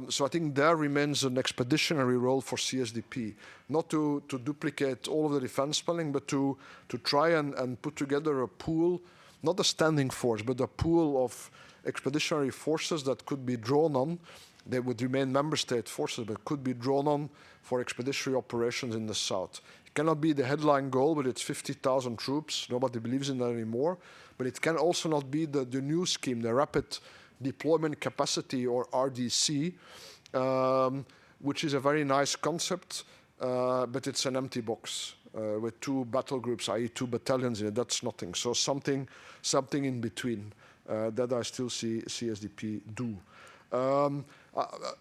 So I think there remains an expeditionary role for CSDP, not to duplicate all of the defense spending, but to try and put together a pool, not a standing force, but a pool of expeditionary forces that could be drawn on. They would remain member state forces, but could be drawn on for expeditionary operations in the south. It cannot be the headline goal, but it's 50,000 troops. Nobody believes in that anymore. But it can also not be the new scheme, the Rapid Deployment Capacity, or RDC, which is a very nice concept, but it's an empty box with 2 battle groups, i.e. 2 battalions in it. That's nothing. So something in between that I still see CSDP do.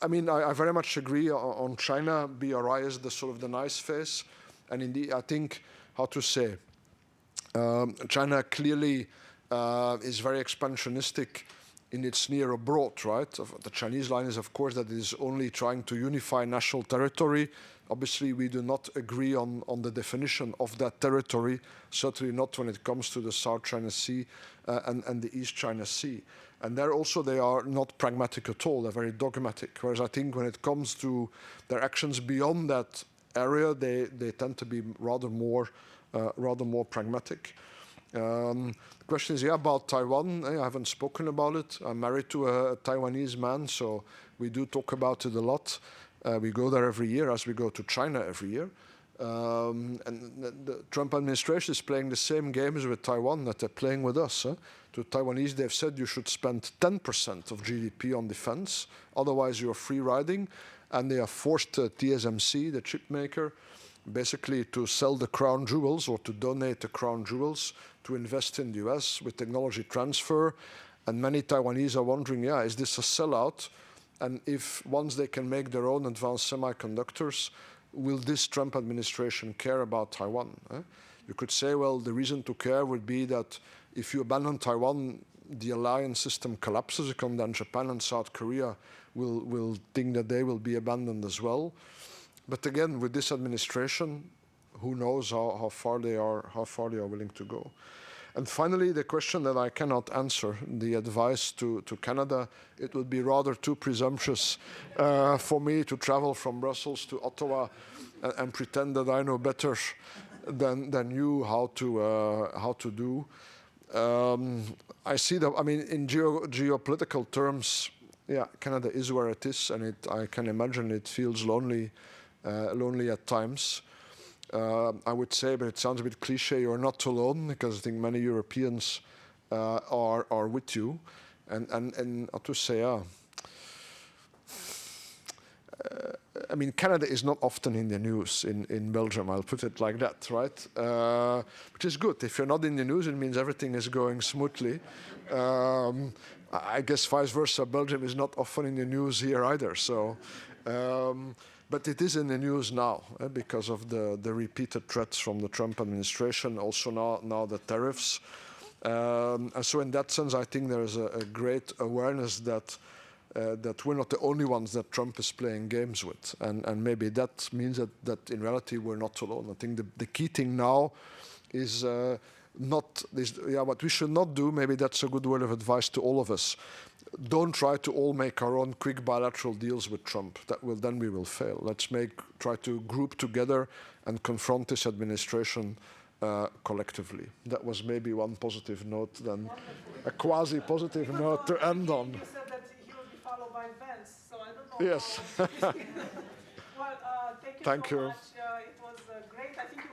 I mean, I very much agree on China. BRI is the sort of the nice face. And indeed, I think, how to say, China clearly is very expansionistic in its near abroad, right? The Chinese line is, of course, that it is only trying to unify national territory. Obviously, we do not agree on the definition of that territory, certainly not when it comes to the South China Sea and the East China Sea. And there also they are not pragmatic at all, they're very dogmatic. Whereas I think when it comes to their actions beyond that area, they tend to be rather more pragmatic. The question is, about Taiwan. I haven't spoken about it. I'm married to a Taiwanese man, so we do talk about it a lot. We go there every year, as we go to China every year. And the Trump administration is playing the same games with Taiwan that they're playing with us. To Taiwanese, they've said you should spend 10% of GDP on defense, otherwise you're free riding. And they have forced TSMC, the chip maker, basically to sell the crown jewels or to donate the crown jewels to invest in the US with technology transfer. And many Taiwanese are wondering, is this a sellout? And if once they can make their own advanced semiconductors, will this Trump administration care about Taiwan? You could say, well, the reason to care would be that if you abandon Taiwan, the alliance system collapses, because then Japan and South Korea will think that they will be abandoned as well. But again, with this administration, who knows how far they are willing to go. And finally, the question that I cannot answer, the advice to Canada, it would be rather too presumptuous for me to travel from Brussels to Ottawa and pretend that I know better than you how to do. I see that, I mean, in geopolitical terms, Canada is where it is, and I can imagine it feels lonely at times. I would say, but it sounds a bit cliche, you're not alone, because I think many Europeans are with you. And how to say, I mean, Canada is not often in the news in Belgium, I'll put it like that, right? Which is good. If you're not in the news, it means everything is going smoothly. I guess vice versa, Belgium is not often in the news here either. So, but it is in the news now because of the repeated threats from the Trump administration, also now the tariffs. And so in that sense, I think there is a great awareness that we're not the only ones that Trump is playing games with. And maybe that means that in reality we're not alone. I think the key thing now is not this, what we should not do, maybe that's a good word of advice to all of us. Don't try to all make our own quick bilateral deals with Trump. Then we will fail. Let's try to group together and confront this administration collectively. That was maybe one positive note, then a quasi-positive note to end on. You said that he will be followed by Vance, so I don't know. Yes. Well, thank you so much. It was great. I think you